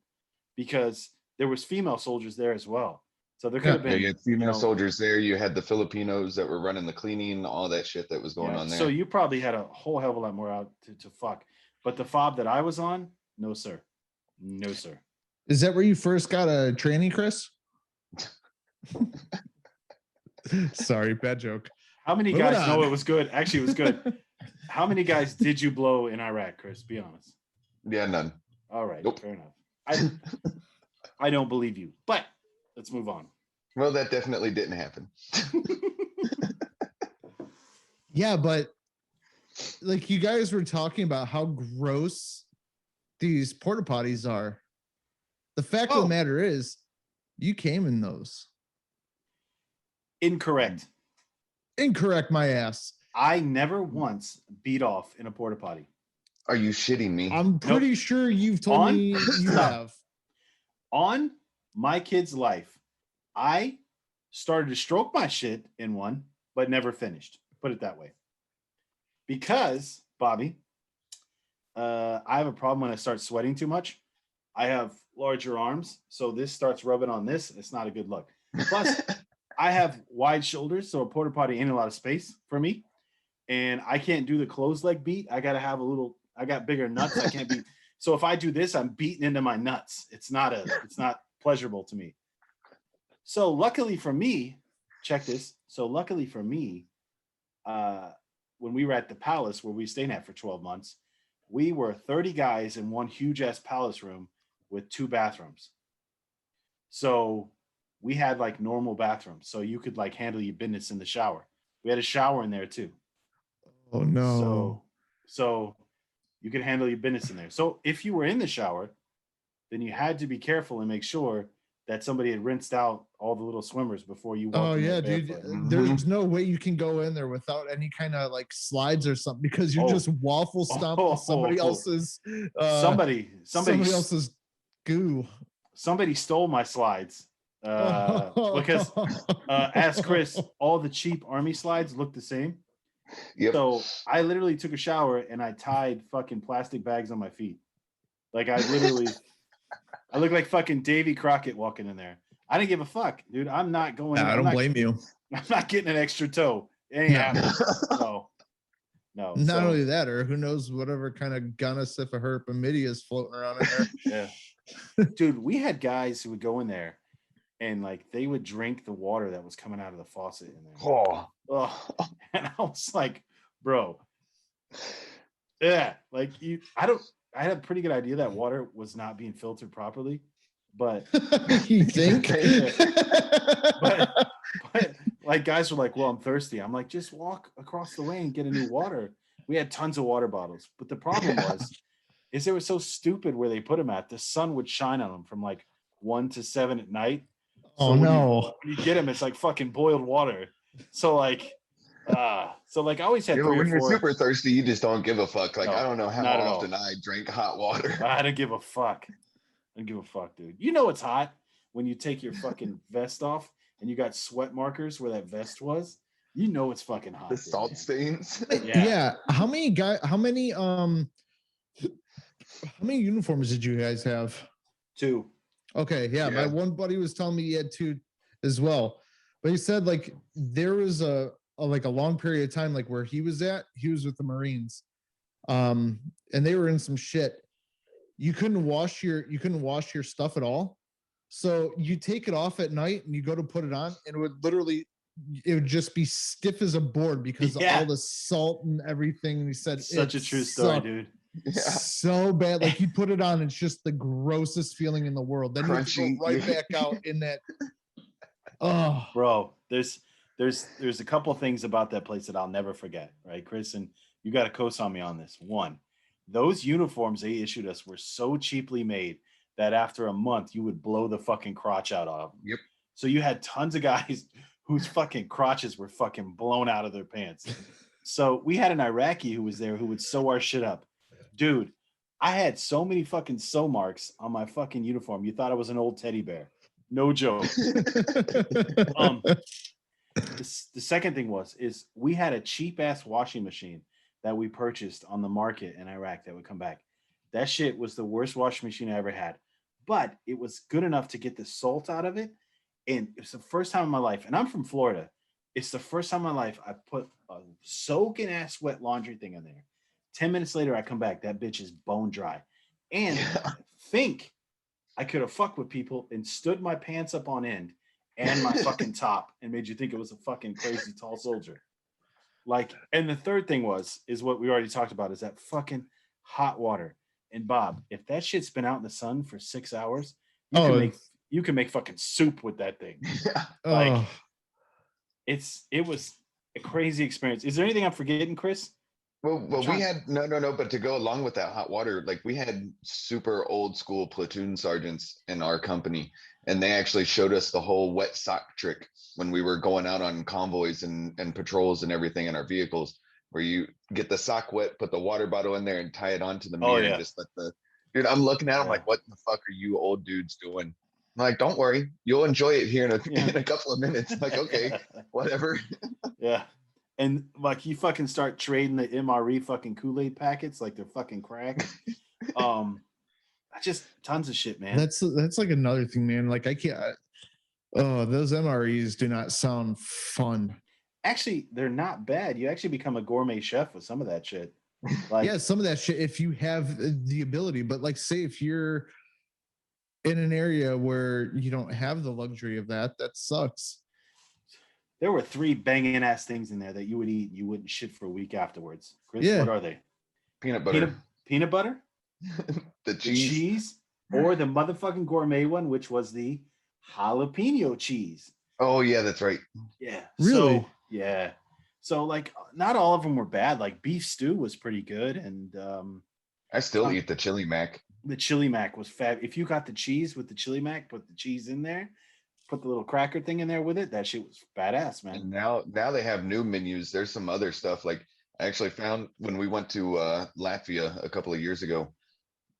because there was female soldiers there as well. So there could have Yeah, been you had female soldiers there. You had the Filipinos that were running the cleaning, all that shit that was going on there. So you probably had a whole hell of a lot more out to fuck. But the fob that I was on, no sir. No sir. Is that where you first got a tranny, Chris? Sorry, bad joke. How many Moving guys know on. it was good? Actually, it was good. How many guys did you blow in Iraq, Chris? Be honest. Yeah, none. All right, Nope. fair enough. I don't believe you, but let's move on. Well, that definitely didn't happen. Yeah, but like you guys were talking about how gross these porta potties are. The fact of Oh. the matter is, you came in those. Incorrect. Incorrect, my ass. I never once beat off in a porta potty. Are you shitting me? I'm pretty sure you've told On? me you Stop. have. On my kid's life, I started to stroke my shit in one, but never finished. Put it that way. Because, Bobby, I have a problem when I start sweating too much. I have larger arms, so this starts rubbing on this. It's not a good look. Plus, I have wide shoulders, so a porta potty ain't a lot of space for me. And I can't do the closed leg beat. I got to have I got bigger nuts. I can't beat. So if I do this, I'm beating into my nuts. It's not pleasurable to me. So luckily for me, check this. So luckily for me, when we were at the palace where we stayed at for 12 months, we were 30 guys in one huge ass palace room with 2 bathrooms. So we had like normal bathrooms. So you could like handle your business in the shower. We had a shower in there too. Oh no. So you could handle your business in there. So if you were in the shower, then you had to be careful and make sure that somebody had rinsed out all the little swimmers before you walked Oh in yeah, there dude. barefoot. There's no way you can go in there without any kind of like slides or something because you're just waffle stomping somebody else's somebody else's goo. Somebody stole my slides. Because ask Chris, all the cheap army slides look the same. Yep. So I literally took a shower and I tied fucking plastic bags on my feet. Like I look like fucking Davy Crockett walking in there. I didn't give a fuck, dude. I'm not going. I don't blame you. I'm not getting an extra toe. It ain't happening. No. No. Not So, only that, or who knows whatever kind of gonorrhea herpamidia is floating around in there. yeah. Dude, we had guys who would go in there and like they would drink the water that was coming out of the faucet in there. Oh, Oh, and I was like, bro, yeah, like I had a pretty good idea that water was not being filtered properly, but You think? but like guys were like, well, I'm thirsty. I'm like, just walk across the way and get a new water. We had tons of water bottles, but the problem is they were so stupid where they put them at. The sun would shine on them from like 1 to 7 at night. Oh when no. when you get them, it's like fucking boiled water. So like I always had yeah, but 3 or when you're 4. super thirsty, you just don't give a fuck. Like, No, I don't know how not at all. often I drink hot water. I don't give a fuck. I don't give a fuck, dude. You know it's hot when you take your fucking vest off and you got sweat markers where that vest was. You know it's fucking hot. The there, salt man. stains. Yeah. How many uniforms did you guys have? 2. Okay, yeah. My Yeah. one buddy was telling me he had 2 as well. But he said like there was a long period of time like where he was with the Marines. And they were in some shit. You couldn't wash your stuff at all. So you take it off at night and you go to put it on, and it would just be stiff as a board because of all the salt and everything. And he said Such a true story, sucked dude. Yeah. so bad. Like you put it on, it's just the grossest feeling in the world. Then you have to Crunchy. go right back out in that. Oh, Bro, there's a couple of things about that place that I'll never forget, right, Chris? And you got to co-sign me on this. One, those uniforms they issued us were so cheaply made that after a month you would blow the fucking crotch out of them. Yep. So you had tons of guys whose fucking crotches were fucking blown out of their pants. So we had an Iraqi who was there who would sew our shit up. Dude, I had so many fucking sew marks on my fucking uniform. You thought I was an old teddy bear. No joke. The second thing is we had a cheap ass washing machine that we purchased on the market in Iraq that would come back. That shit was the worst washing machine I ever had, but it was good enough to get the salt out of it. And it's the first time in my life, and I'm from Florida. It's the first time in my life I put a soaking ass wet laundry thing in there. 10 minutes later, I come back. That bitch is bone dry. And I think I could have fucked with people and stood my pants up on end and my fucking top and made you think it was a fucking crazy tall soldier. Like, and the third thing is what we already talked about, is that fucking hot water. And Bob, if that shit's been out in the sun for 6 hours, you can make fucking soup with that thing. Yeah. Like, it was a crazy experience. Is there anything I'm forgetting, Chris? Well, we had no, but to go along with that hot water, like we had super old school platoon sergeants in our company, and they actually showed us the whole wet sock trick when we were going out on convoys and patrols and everything in our vehicles, where you get the sock wet, put the water bottle in there and tie it onto the mirror and just let dude, I'm looking at him like, what the fuck are you old dudes doing? I'm like, don't worry, you'll enjoy it here in a couple of minutes. I'm like, okay, whatever. Yeah. And like you fucking start trading the MRE fucking Kool-Aid packets like they're fucking crack. Just tons of shit, man. That's like another thing, man. Like I can't. Those MREs do not sound fun. Actually, they're not bad. You actually become a gourmet chef with some of that shit. Like, yeah, some of that shit if you have the ability. But like, say if you're in an area where you don't have the luxury of that sucks. There were 3 banging ass things in there that you would eat. You wouldn't shit for a week afterwards. Chris, Yeah. what are they? Peanut butter. Peanut butter? The cheese. Or the motherfucking gourmet one, which was the jalapeno cheese. Oh yeah, that's right. Yeah. Really? So, yeah. So like not all of them were bad. Like beef stew was pretty good. And I still eat the chili mac. The chili mac was fab. If you got the cheese with the chili mac, put the cheese in there, put the little cracker thing in there with it. That shit was badass, man. And now they have new menus. There's some other stuff. Like I actually found when we went to Latvia a couple of years ago,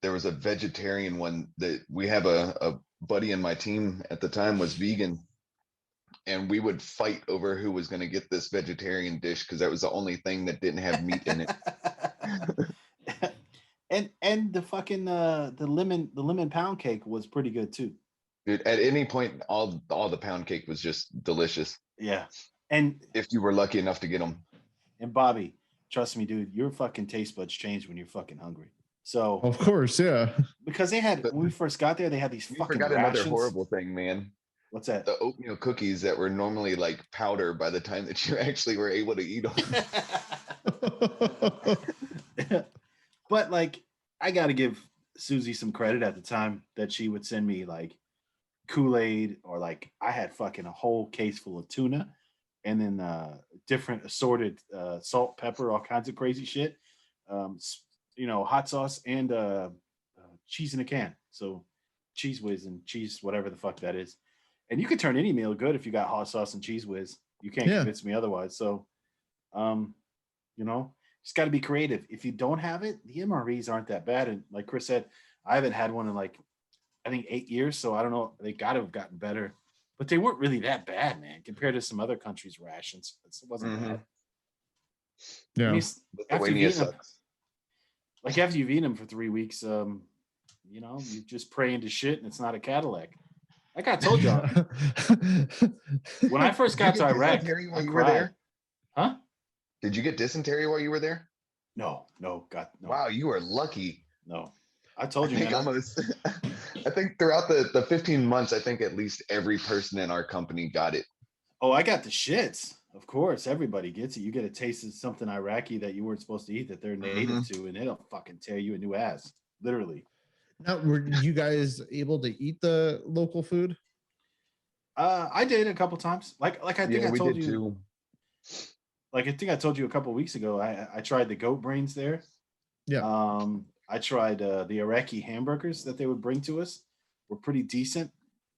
there was a vegetarian one that we have a buddy in my team at the time was vegan. And we would fight over who was going to get this vegetarian dish because that was the only thing that didn't have meat in it. and the fucking the lemon pound cake was pretty good too. Dude, at any point, all the pound cake was just delicious. Yeah, And if you were lucky enough to get them. and Bobby, trust me, dude, your fucking taste buds change when you're fucking hungry. So Of course, yeah. because they had But when we first got there, they had these you fucking forgot another rations. horrible thing, man. What's that? The oatmeal cookies that were normally like powder by the time that you actually were able to eat them. But like, I got to give Susie some credit at the time that she would send me like Kool-Aid, or like I had fucking a whole case full of tuna, and then different assorted salt, pepper, all kinds of crazy shit. Hot sauce and cheese in a can. So cheese whiz and cheese, whatever the fuck that is. And you can turn any meal good if you got hot sauce and cheese whiz. You can't Yeah. convince me otherwise. So, just got to be creative. If you don't have it, the MREs aren't that bad. And like Chris said, I haven't had one in like, I think 8 years. So I don't know. They got to have gotten better, but they weren't really that bad, man, compared to some other countries' rations. It wasn't bad. I Yeah. mean, after you've eaten them, sucks. like after you've eaten them for 3 weeks, you just pray into shit and it's not a Cadillac. Like I told y'all, when I first got to Iraq, Dysentery while I you were cried. there? Huh? Did you get dysentery while you were there? No, God, no. Wow, you were lucky. No. I told you, I think man. almost. I think throughout the 15 months, I think at least every person in our company got it. Oh, I got the shits. Of course, everybody gets it. You get a taste of something Iraqi that you weren't supposed to eat that they're native to, and it'll fucking tear you a new ass, literally. Now, were you guys able to eat the local food? I did a couple times. Like I think I we told did you. too. Like I think I told you a couple weeks ago. I tried the goat brains there. Yeah. I tried the Iraqi hamburgers that they would bring to us. Were pretty decent.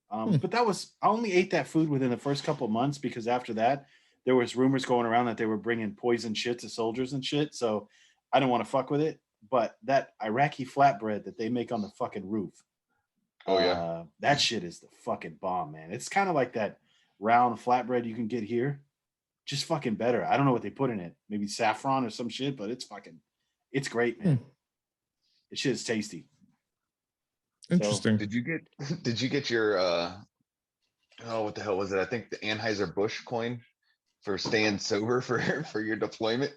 But I only ate that food within the first couple of months, because after that there was rumors going around that they were bringing poison shit to soldiers and shit. So I didn't want to fuck with it. But that Iraqi flatbread that they make on the fucking roof. Oh yeah. That shit is the fucking bomb, man. It's kind of like that round flatbread you can get here, just fucking better. I don't know what they put in it. Maybe saffron or some shit, but it's great, man. It shit is tasty. Interesting. Did you get your what the hell was it? I think the Anheuser-Busch coin for staying sober for your deployment.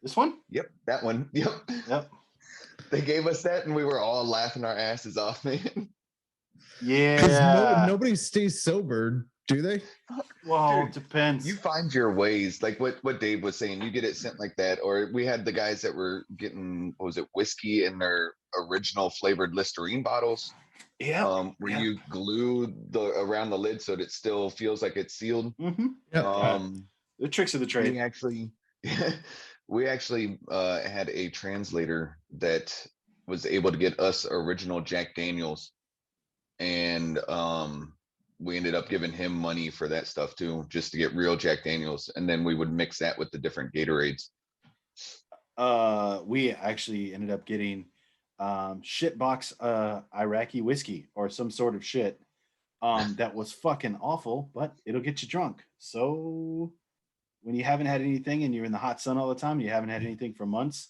This one? Yep, that one. Yep. They gave us that, and we were all laughing our asses off, man. Yeah. Nobody stays sober, do they? Well, Dude, it depends. You find your ways, like what Dave was saying. You get it sent like that, or we had the guys that were getting, what was it, whiskey in their original flavored Listerine bottles. Yeah. Where you glue around the lid so that it still feels like it's sealed. Mm-hmm. The tricks of the trade. We actually had a translator that was able to get us original Jack Daniels, and we ended up giving him money for that stuff too, just to get real Jack Daniels, and then we would mix that with the different Gatorades. We actually ended up getting shitbox Iraqi whiskey or some sort of shit that was fucking awful, but it'll get you drunk. So when you haven't had anything and you're in the hot sun all the time, you haven't had anything for months,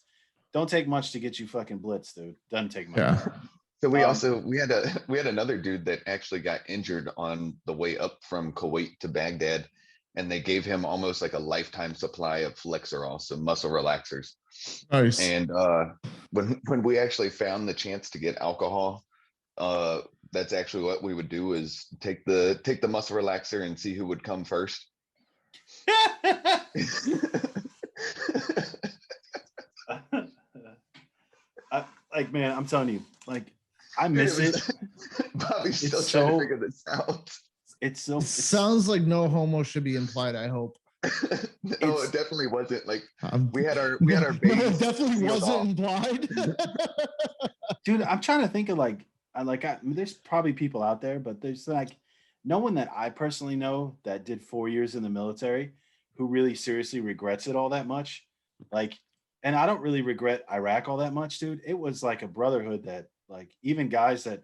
don't take much to get you fucking blitzed, dude. Doesn't take much. Yeah. So we had another dude that actually got injured on the way up from Kuwait to Baghdad, and they gave him almost like a lifetime supply of Flexerol, some muscle relaxers. Nice. And when we actually found the chance to get alcohol, that's actually what we would do, is take the muscle relaxer and see who would come first. Like, man, I'm telling you, like, I miss it. Bobby's still trying to figure this out. It sounds like no homo should be implied, I hope. No, it definitely wasn't. Like we had our No, babies it definitely wasn't off. implied. Dude, I'm trying to think of there's probably people out there, but there's like no one that I personally know that did 4 years in the military who really seriously regrets it all that much. Like, and I don't really regret Iraq all that much, dude. It was like a brotherhood that, like, even guys that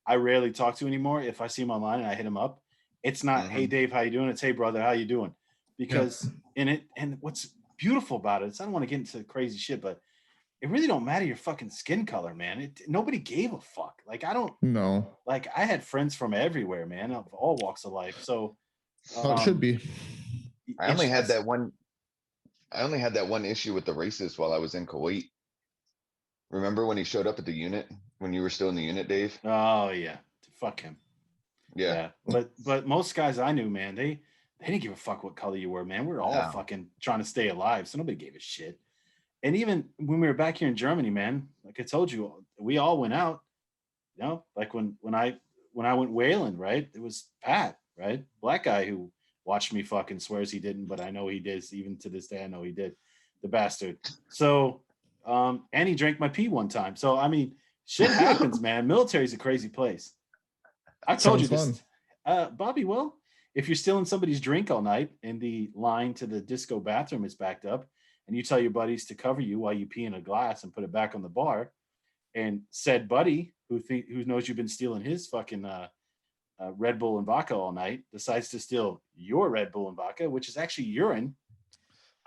I rarely talk to anymore, if I see them online and I hit them up, it's not, hey Dave, how you doing? It's, hey brother, how you doing? Because in it, and what's beautiful about it is, I don't want to get into crazy shit, but it really don't matter your fucking skin color, man. Nobody gave a fuck. Like I don't No, like I had friends from everywhere, man, of all walks of life. So how it should be. I only had that one. I only had that one issue with the racist while I was in Kuwait. Remember when he showed up at the unit when you were still in the unit, Dave? Oh yeah, fuck him. Yeah. But most guys I knew, man, they didn't give a fuck what color you were, man. We were all No. fucking trying to stay alive, so nobody gave a shit. And even when we were back here in Germany, man, like I told you, we all went out. You know, like when I went whaling, right? It was Pat, right? Black guy who watched me fucking swears he didn't, but I know he did. Even to this day, I know he did. The bastard. So, and he drank my pee one time. So I mean, shit happens, man. Military's a crazy place. I told you Sounds this, Bobby. Well, if you're stealing somebody's drink all night and the line to the disco bathroom is backed up, and you tell your buddies to cover you while you pee in a glass and put it back on the bar, and said buddy who knows you've been stealing his fucking Red Bull and vodka all night decides to steal your Red Bull and vodka, which is actually urine,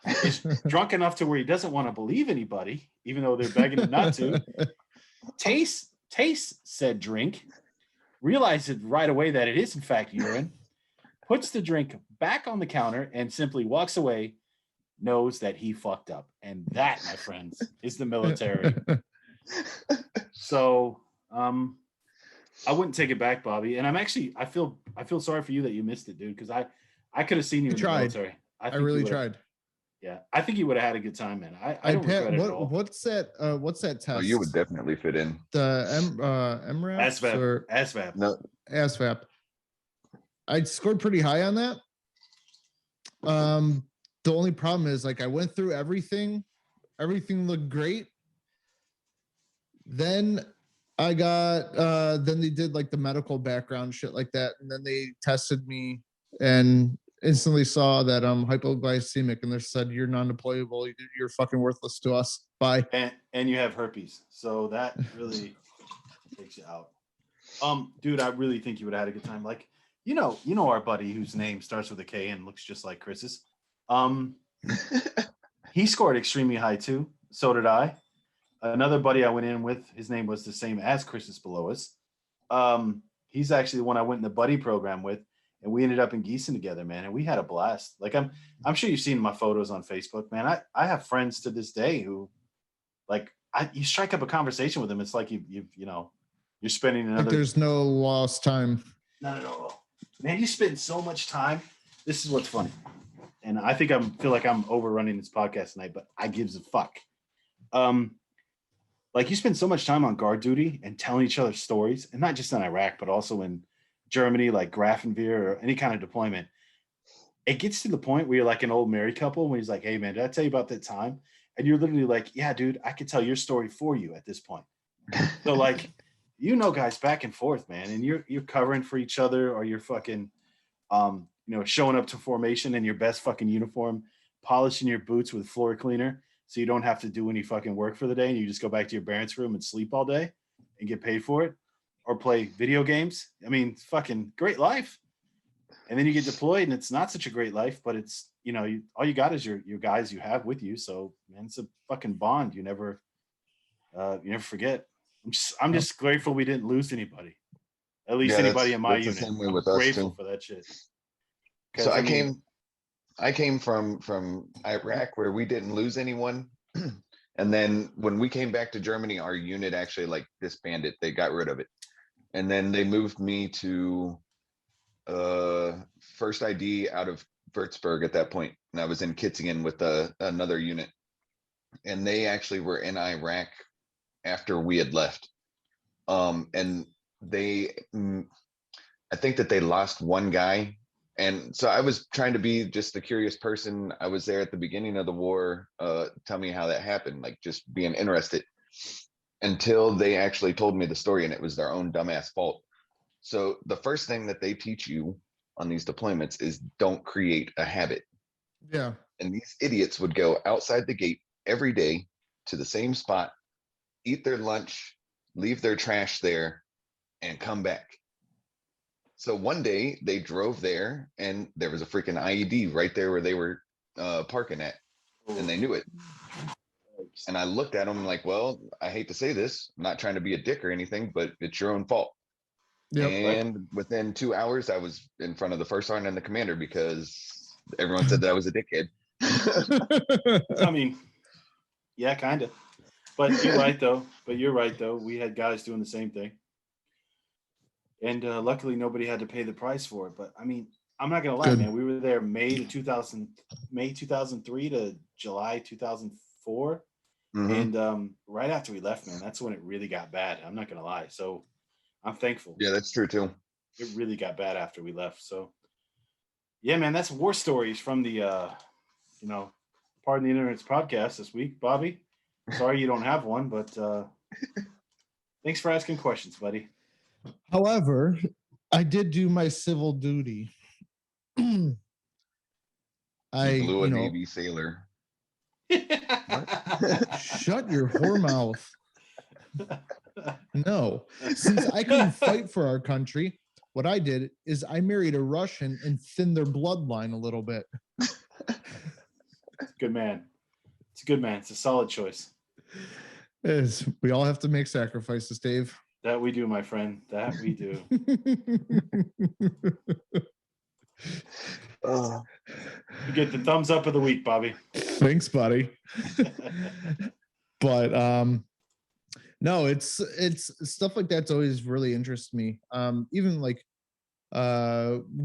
is drunk enough to where he doesn't want to believe anybody, even though they're begging him not to. Tastes said drink, realizes right away that it is in fact urine, puts the drink back on the counter and simply walks away, knows that he fucked up. And that, my friends, is the military. So I wouldn't take it back, Bobby. And I feel sorry for you that you missed it, dude, because I could have seen you in the military. I really tried. Yeah, I think you would have had a good time, man. I don't regret it at all. What's that test? Oh, you would definitely fit in. The MRAP ASVAB. or ASVAB. No, ASVAB. I scored pretty high on that. The only problem is like I went through everything. Everything looked great. Then I got then they did like the medical background shit like that, and then they tested me and instantly saw that I'm hypoglycemic, and they said you're non-deployable, you're fucking worthless to us. Bye. And you have herpes, so that really takes you out. Dude, I really think you would have had a good time. Like, you know our buddy whose name starts with a K and looks just like Chris's. He scored extremely high too. So did I. Another buddy I went in with, his name was the same as Chris's below us. He's actually the one I went in the buddy program with, and we ended up in Gießen together, man. And we had a blast. Like I'm sure you've seen my photos on Facebook, man. I have friends to this day who, like, you strike up a conversation with them. It's like you're spending another. Like there's no lost time. Not at all, man. You spend so much time. This is what's funny, and I think feel like I'm overrunning this podcast tonight, but I gives a fuck. Like you spend so much time on guard duty and telling each other stories, and not just in Iraq, but also in Germany, like Grafenwehr or any kind of deployment. It gets to the point where you're like an old married couple when he's like, hey man, did I tell you about that time? And you're literally like, yeah, dude, I could tell your story for you at this point. So like, guys back and forth, man, and you're covering for each other, or you're fucking, showing up to formation in your best fucking uniform, polishing your boots with floor cleaner, so you don't have to do any fucking work for the day, and you just go back to your parents' room and sleep all day and get paid for it, or play video games. I mean, fucking great life. And then you get deployed, and it's not such a great life, but it's all you got is your guys you have with you. So man, it's a fucking bond you never forget. I'm just grateful we didn't lose anybody. At least anybody in my unit. The same way with us grateful too. For that shit. So I came from Iraq where we didn't lose anyone. And then when we came back to Germany, our unit actually like disbanded. They got rid of it. And then they moved me to first ID out of Würzburg at that point. And I was in Kitzingen with another unit. And they actually were in Iraq after we had left. And I think that they lost one guy. And so I was trying to be just the curious person. I was there at the beginning of the war. Tell me how that happened, like just being interested, until they actually told me the story, and it was their own dumbass fault. So the first thing that they teach you on these deployments is don't create a habit. Yeah. And these idiots would go outside the gate every day to the same spot, eat their lunch, leave their trash there, and come back. So one day they drove there, and there was a freaking IED right there where they were parking at, and they knew it. And I looked at him like, well, I hate to say this, I'm not trying to be a dick or anything, but it's your own fault. Yep. And within 2 hours, I was in front of the first sergeant and the commander because everyone said that I was a dickhead. I mean, yeah, kind of. But you're right, though. We had guys doing the same thing. And luckily, nobody had to pay the price for it. But I mean, I'm not gonna lie, Good. man. We were there May 2003 to July 2004, Mhm. and right after we left, man, that's when it really got bad. I'm not gonna lie. So I'm thankful. Yeah, that's true too. It really got bad after we left. So yeah, man, that's war stories from the Pardon the Internet's podcast this week, Bobby. Sorry you don't have one, but thanks for asking questions, buddy. However, I did do my civil duty. You blew a you know, Navy sailor. shut your whore mouth. No, since I couldn't fight for our country, what I did is I married a Russian and thinned their bloodline a little bit. Good man. It's a good man. It's a solid choice. We all have to make sacrifices, Dave. That we do, my friend. That we do. You get the thumbs up of the week, Bobby. Thanks, buddy. But no, it's stuff like that's always really interests me. Even like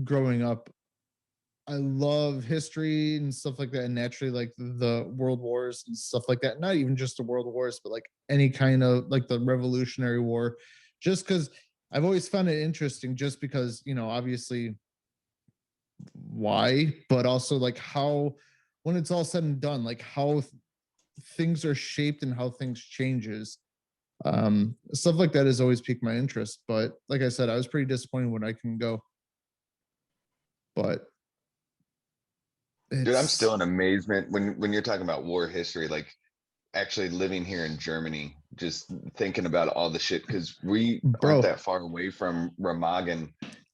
growing up, I love history and stuff like that, and naturally like the world wars and stuff like that. Not even just the world wars, but like any kind of like the Revolutionary War, just because I've always found it interesting, just because, obviously why, but also like how, when it's all said and done, like how things are shaped and how things changes. Stuff like that has always piqued my interest. But like I said, I was pretty disappointed when I couldn't go. But Dude, I'm still in amazement when you're talking about war history, like actually living here in Germany, just thinking about all the shit, because we aren't that far away from Remagen,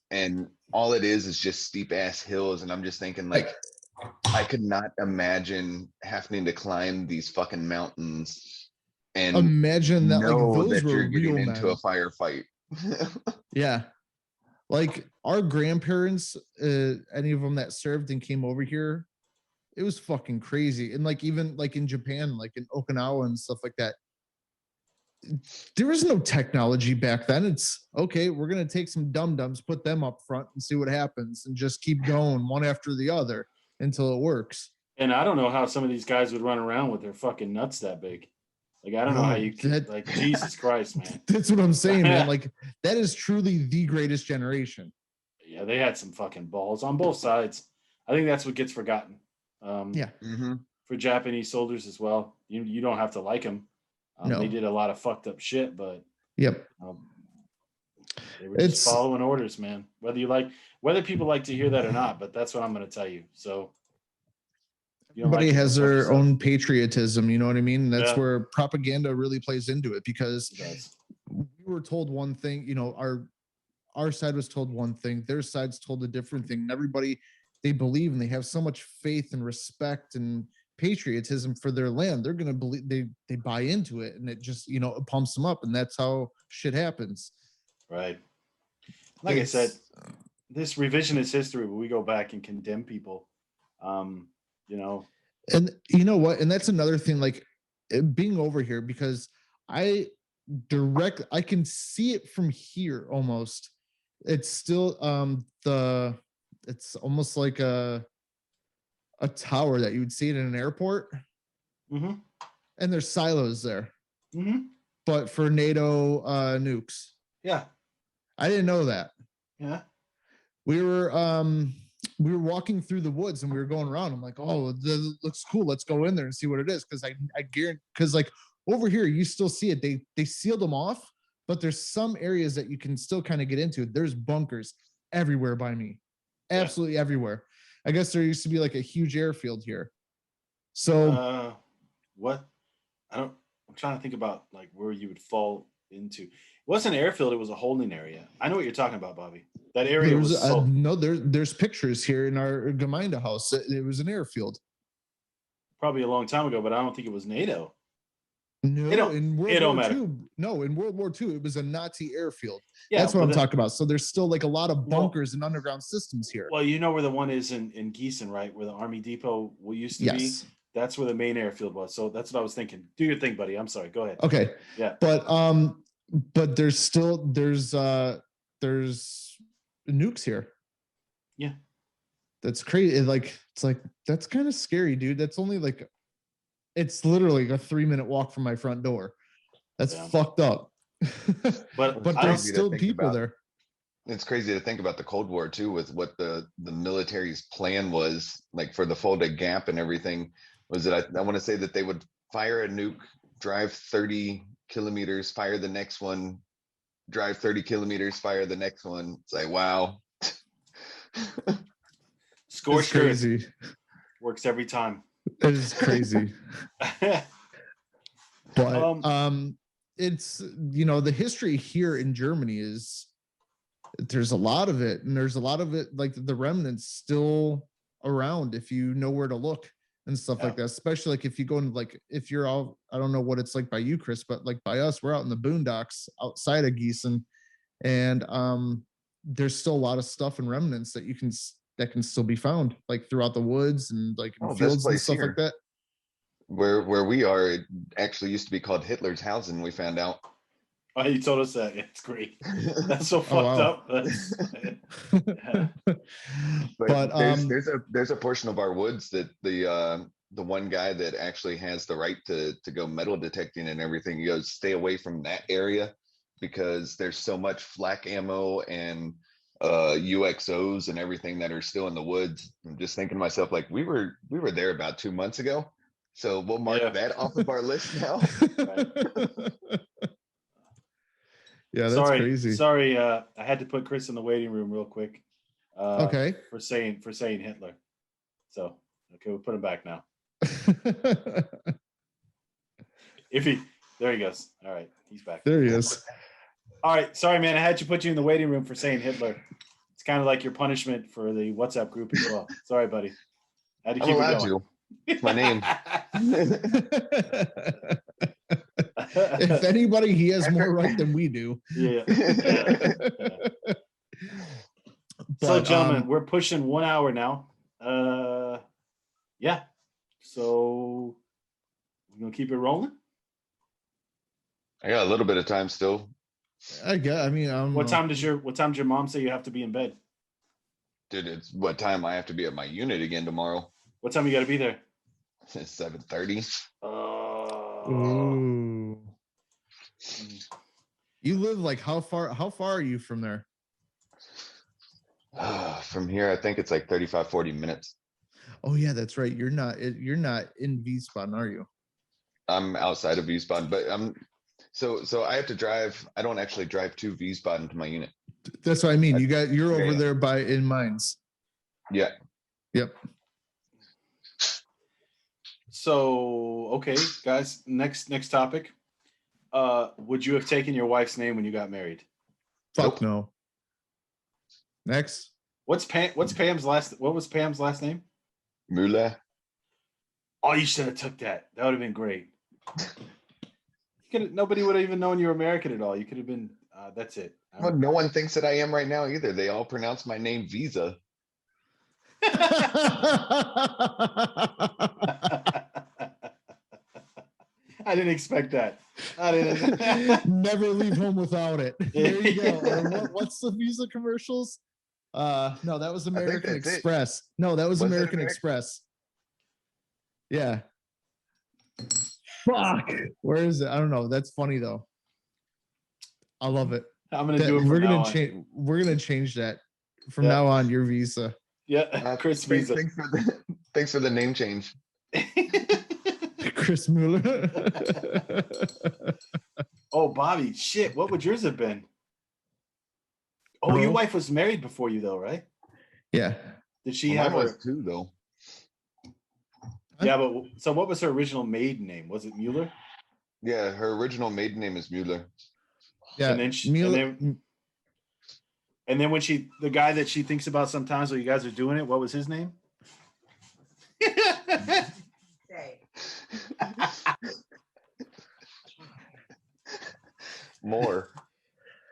and all it is just steep ass hills. And I'm just thinking, like, I could not imagine having to climb these fucking mountains and imagine that, like, those that were you're getting real into men. a firefight. Yeah. Like our grandparents, any of them that served and came over here, it was fucking crazy. And like even like in Japan, like in Okinawa and stuff like that, there was no technology back then. It's okay, we're gonna take some dum-dums, put them up front and see what happens, and just keep going one after the other until it works. And I don't know how some of these guys would run around with their fucking nuts that big. Like, I don't know how you could, like, Jesus Christ, man. That's what I'm saying, man. Like, that is truly the greatest generation. Yeah, they had some fucking balls on both sides. I think that's what gets forgotten. Yeah. For Japanese soldiers as well. You don't have to like them. No. They did a lot of fucked up shit, but yep. They were just following orders, man. Whether people like to hear that or not, but that's what I'm going to tell you. So everybody has their own patriotism, you know what I mean? That's where propaganda really plays into it, because we were told one thing, our side was told one thing, their side's told a different thing. And everybody, they believe and they have so much faith and respect and patriotism for their land. They're going to believe, they buy into it, and it just, it pumps them up, and that's how shit happens. Right. Like I said, this revisionist history where we go back and condemn people, and you know what? And that's another thing, like being over here, because I can see it from here almost. It's still it's almost like a tower that you would see it in an airport. Mm-hmm. And there's silos there. Mm-hmm. But for NATO nukes. Yeah. I didn't know that. Yeah. We were walking through the woods and we were going around. I'm like, oh, this looks cool. Let's go in there and see what it is. Because I guarantee, because like over here, you still see it. They sealed them off, but there's some areas that you can still kind of get into. There's bunkers everywhere by me. Absolutely everywhere. I guess there used to be like a huge airfield here. So what? I'm trying to think about like where you would fall into. It wasn't an airfield, it was a holding area. I know what you're talking about, Bobby. That area was no, there's pictures here in our Gemeinde house. It was an airfield. Probably a long time ago, but I don't think it was NATO. No, don't- in it World don't War matter. II. No, in World War II, it was a Nazi airfield. Yeah, That's what but I'm then- talking about. So there's still like a lot of Well- bunkers and underground systems here. Well, you know where the one is in Gießen, right? Where the Army Depot used to Yes. be. That's where the main airfield was. So that's what I was thinking. Do your thing, buddy. I'm sorry. Go ahead. Okay. Yeah. But there's nukes here. Yeah. That's crazy. It's like that's kind of scary, dude. That's only like it's literally a 3-minute walk from my front door. That's Yeah. fucked up. But But I don't- there's still think people about. there. It's crazy to think about the Cold War too, with what the military's plan was, like for the Fulda Gap and everything. Was that I want to say that they would fire a nuke, drive 30 kilometers, fire the next one, drive 30 kilometers, fire the next one. It's like, wow. It's Scorched earth crazy. works every time. It is crazy. But it's the history here in Germany is there's a lot of it, and there's a lot of it like the remnants still around if you know where to look and stuff like that. Especially like if you go into like if you're out, I don't know what it's like by you, Chris, but like by us, we're out in the boondocks outside of Gießen, and there's still a lot of stuff and remnants that can still be found like throughout the woods and like in Oh, this fields and place stuff here. like that. Where we are, it actually used to be called Hitler's Hausen. We found out. Oh, you told us that. It's great. That's so fucked wow. up. Yeah. But there's a portion of our woods that the one guy that actually has the right to go metal detecting and everything, he goes, stay away from that area because there's so much flak ammo and UXOs and everything that are still in the woods. I'm just thinking to myself, like we were there about 2 months ago, so we'll mark that off of our list now. Yeah, that's crazy. Sorry, I had to put Chris in the waiting room real quick. Okay. For saying Hitler. So okay, we'll put him back now. There he goes. All right, he's back. There he is. All right, sorry, man. I had to put you in the waiting room for saying Hitler. It's kind of like your punishment for the WhatsApp group as well. Sorry, buddy. I had to I'm keep it allowed going. to. It's my name. If anybody, he has more right than we do. Yeah. But, So, gentlemen, we're pushing 1 hour now. Yeah. So we're gonna keep it rolling. I got a little bit of time still. I guess. I mean, What time does your mom say you have to be in bed? Dude, it's what time I have to be at my unit again tomorrow. What time you got to be there? It's 7:30. Ooh. You live like how far are you from there? From here, I think it's like 35-40 minutes. Oh yeah, that's right. You're not in Wiesbaden, are you? I'm outside of Wiesbaden, but so I have to drive. I don't actually drive to Wiesbaden to my unit. That's what I mean. You're over Yeah. there in Mainz. Yeah. Yep. So, okay, guys, next topic. Would you have taken your wife's name when you got married? Fuck no. Next. What was Pam's last name? Müller. Oh, you should have took that. That would have been great. Nobody would have even known you were American at all. You could have been. That's it. Well, no one thinks that I am right now either. They all pronounce my name Visa. I didn't expect that. I didn't. Never leave home without it. There you go. What's the Visa commercials? No, that was American Express. No, that was American Express. Yeah. Fuck. Where is it? I don't know. That's funny though. I love it. I'm gonna do it. We're gonna change. We're gonna change that from now on. Your Visa. Yeah, Chris Visa. Thanks for the name change. Chris Mueller. Oh, Bobby, shit. What would yours have been? Oh, your wife was married before you, though, right? Yeah. Did she have mine her? was too, though. Yeah, but so what was her original maiden name? Was it Mueller? Yeah, her original maiden name is Mueller. Yeah. And then and then when the guy that she thinks about sometimes when you guys are doing it, what was his name? more.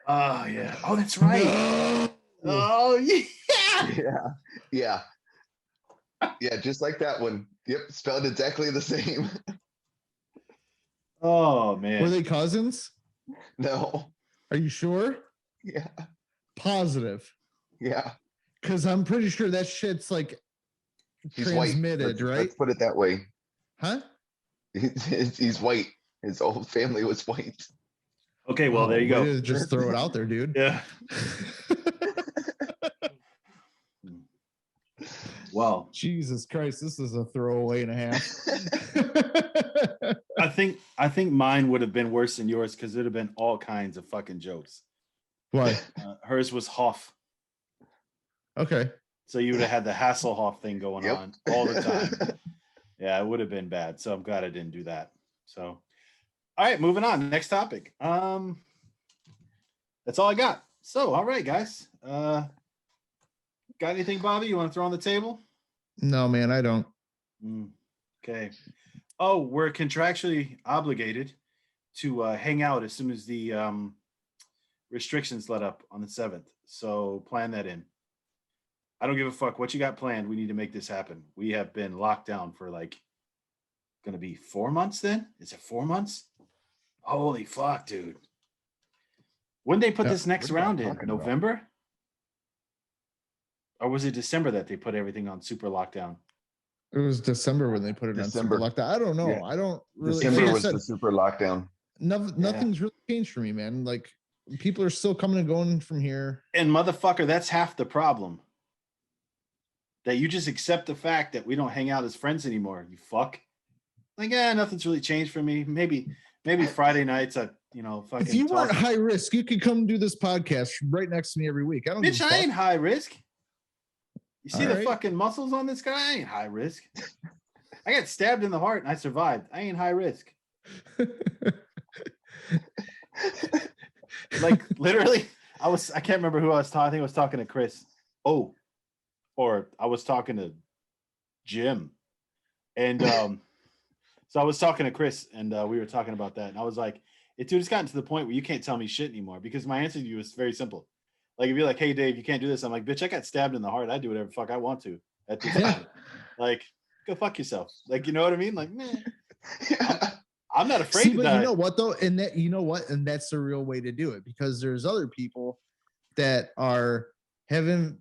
Oh yeah. Oh, that's right. No. Oh yeah. Yeah. Just like that one. Yep, spelled exactly the same. Oh man. Were they cousins? No. Are you sure? Yeah. Positive. Yeah. Because I'm pretty sure that shit's like He's white. transmitted, right? Let's put it that way. Huh? He's white. His whole family was white. Okay, well there you way go. to just throw it out there, dude. Yeah. Wow. Jesus Christ, this is a throwaway and a half. I think mine would have been worse than yours because it'd have been all kinds of fucking jokes. Why? Hers was Hoff. Okay. So you would have had the Hasselhoff thing going Yep. on all the time. Yeah, it would have been bad. So I'm glad I didn't do that. So, all right, moving on. Next topic. That's all I got. So, all right, guys. Got anything, Bobby? You want to throw on the table? No, man, I don't. Okay. Oh, we're contractually obligated to hang out as soon as the restrictions let up on the 7th. So plan that in. I don't give a fuck what you got planned. We need to make this happen. We have been locked down for like going to be 4 months then? Is it 4 months? Holy fuck, dude. When they put this next What are you round in? talking about? November? Or was it December that they put everything on super lockdown? It was December when they put it December. on super lockdown. I don't know. Yeah. I don't really. December like I was said, the super lockdown. nothing's really changed for me, man. Like people are still coming and going from here. And motherfucker, that's half the problem. That you just accept the fact that we don't hang out as friends anymore. You fuck. Like, nothing's really changed for me. Maybe Friday nights, fucking. If you weren't toss- high risk, you could come do this podcast right next to me every week. I don't. Bitch, give a I fuck. ain't high risk. You see All the right. fucking muscles on this guy? I ain't high risk. I got stabbed in the heart and I survived. I ain't high risk. Like literally, I can't remember who I was talking. I think I was talking to Chris. Oh, or I was talking to Jim. And so I was talking to Chris and we were talking about that. And I was like, dude, it's gotten to the point where you can't tell me shit anymore because my answer to you is very simple. Like if you're like, hey Dave, you can't do this. I'm like, bitch, I got stabbed in the heart. I do whatever the fuck I want to at this point. Like, go fuck yourself. Like, you know what I mean? Like, man, I'm not afraid to but die. you know what though, and that's the real way to do it because there's other people that are having.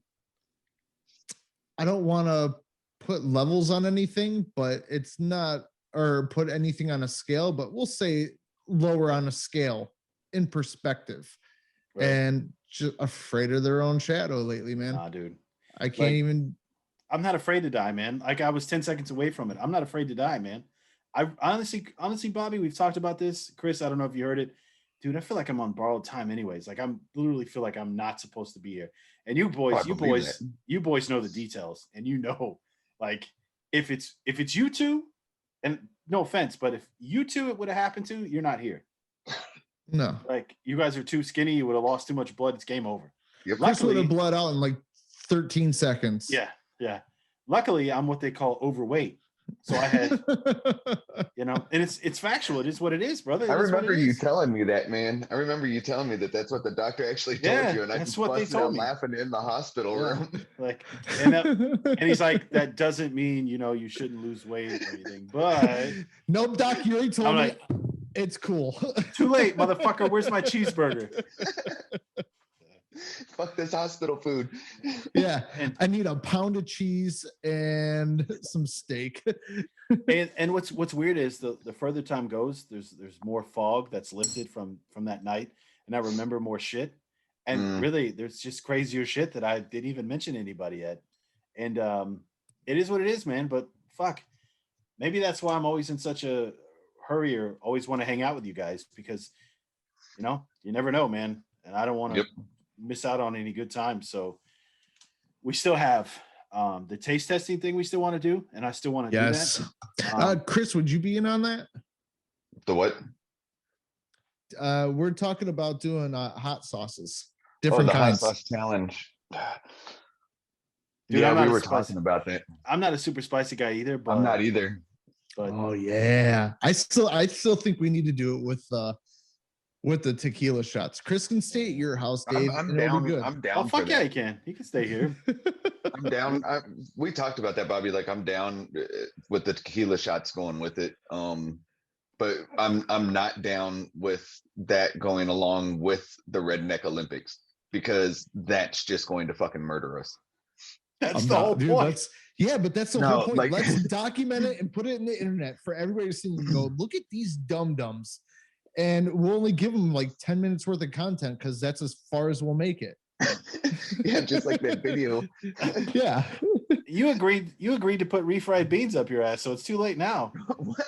I don't want to put levels on anything, but it's not, or put anything on a scale, but we'll say lower on a scale in perspective, Right. and just afraid of their own shadow lately, man. Nah, dude. I can't Like, even. I'm not afraid to die, man. Like I was 10 seconds away from it. I'm not afraid to die, man. I honestly, Bobby, we've talked about this. Chris, I don't know if you heard it. Dude, I feel like I'm on borrowed time anyways. Like I'm literally feel like I'm not supposed to be here. And you boys know the details. And you know, like if it's you two, and no offense, but if you two it would have happened to, you're not here. No. Like you guys are too skinny, you would have lost too much blood, it's game over. Yep. Chris would Luckily- have bled out in like 13 seconds. Yeah. Luckily, I'm what they call overweight. So I had, and it's factual. It is what it is, brother. I remember you telling me that, man. I remember you telling me that that's what the doctor actually told you, and I that's just what they busted told out me. laughing in the hospital room. Like, and he's like, that doesn't mean you shouldn't lose weight or anything. But Nope, doc, you already told I'm me like, it's cool. too late, motherfucker. Where's my cheeseburger? Fuck this hospital food. Yeah, And- I need a pound of cheese and some steak. And what's weird is the further time goes, there's more fog that's lifted from that night, and I remember more shit. And really, there's just crazier shit that I didn't even mention to anybody yet. And it is what it is, man. But fuck, maybe that's why I'm always in such a hurry or always want to hang out with you guys because you never know, man. And I don't want to miss out on any good times. So we still have the taste testing thing we still want to do, and I still want to do that. Chris, would you be in on that? The what? We're talking about doing hot sauces, The different kinds. hot sauce challenge. Dude, yeah, I'm not we a were spicy- talking about that. I'm not a super spicy guy either, but I'm not either. But Oh yeah, I still think we need to do it with the tequila shots. Chris can stay at your house, Dave. I'm and it'll be down. good. I'm down. Oh fuck for yeah, that. he can. He can stay here. I'm down. We talked about that, Bobby. Like I'm down with the tequila shots going with it. But I'm not down with that going along with the Redneck Olympics because that's just going to fucking murder us. That's I'm the not, whole dude, point. That's the No, whole point. like- Let's document it and put it in the internet for everybody to see and go, look at these dum-dums. And we'll only give them like 10 minutes worth of content because that's as far as we'll make it. Yeah, just like that video. Yeah. You agreed to put refried beans up your ass, so it's too late now. What?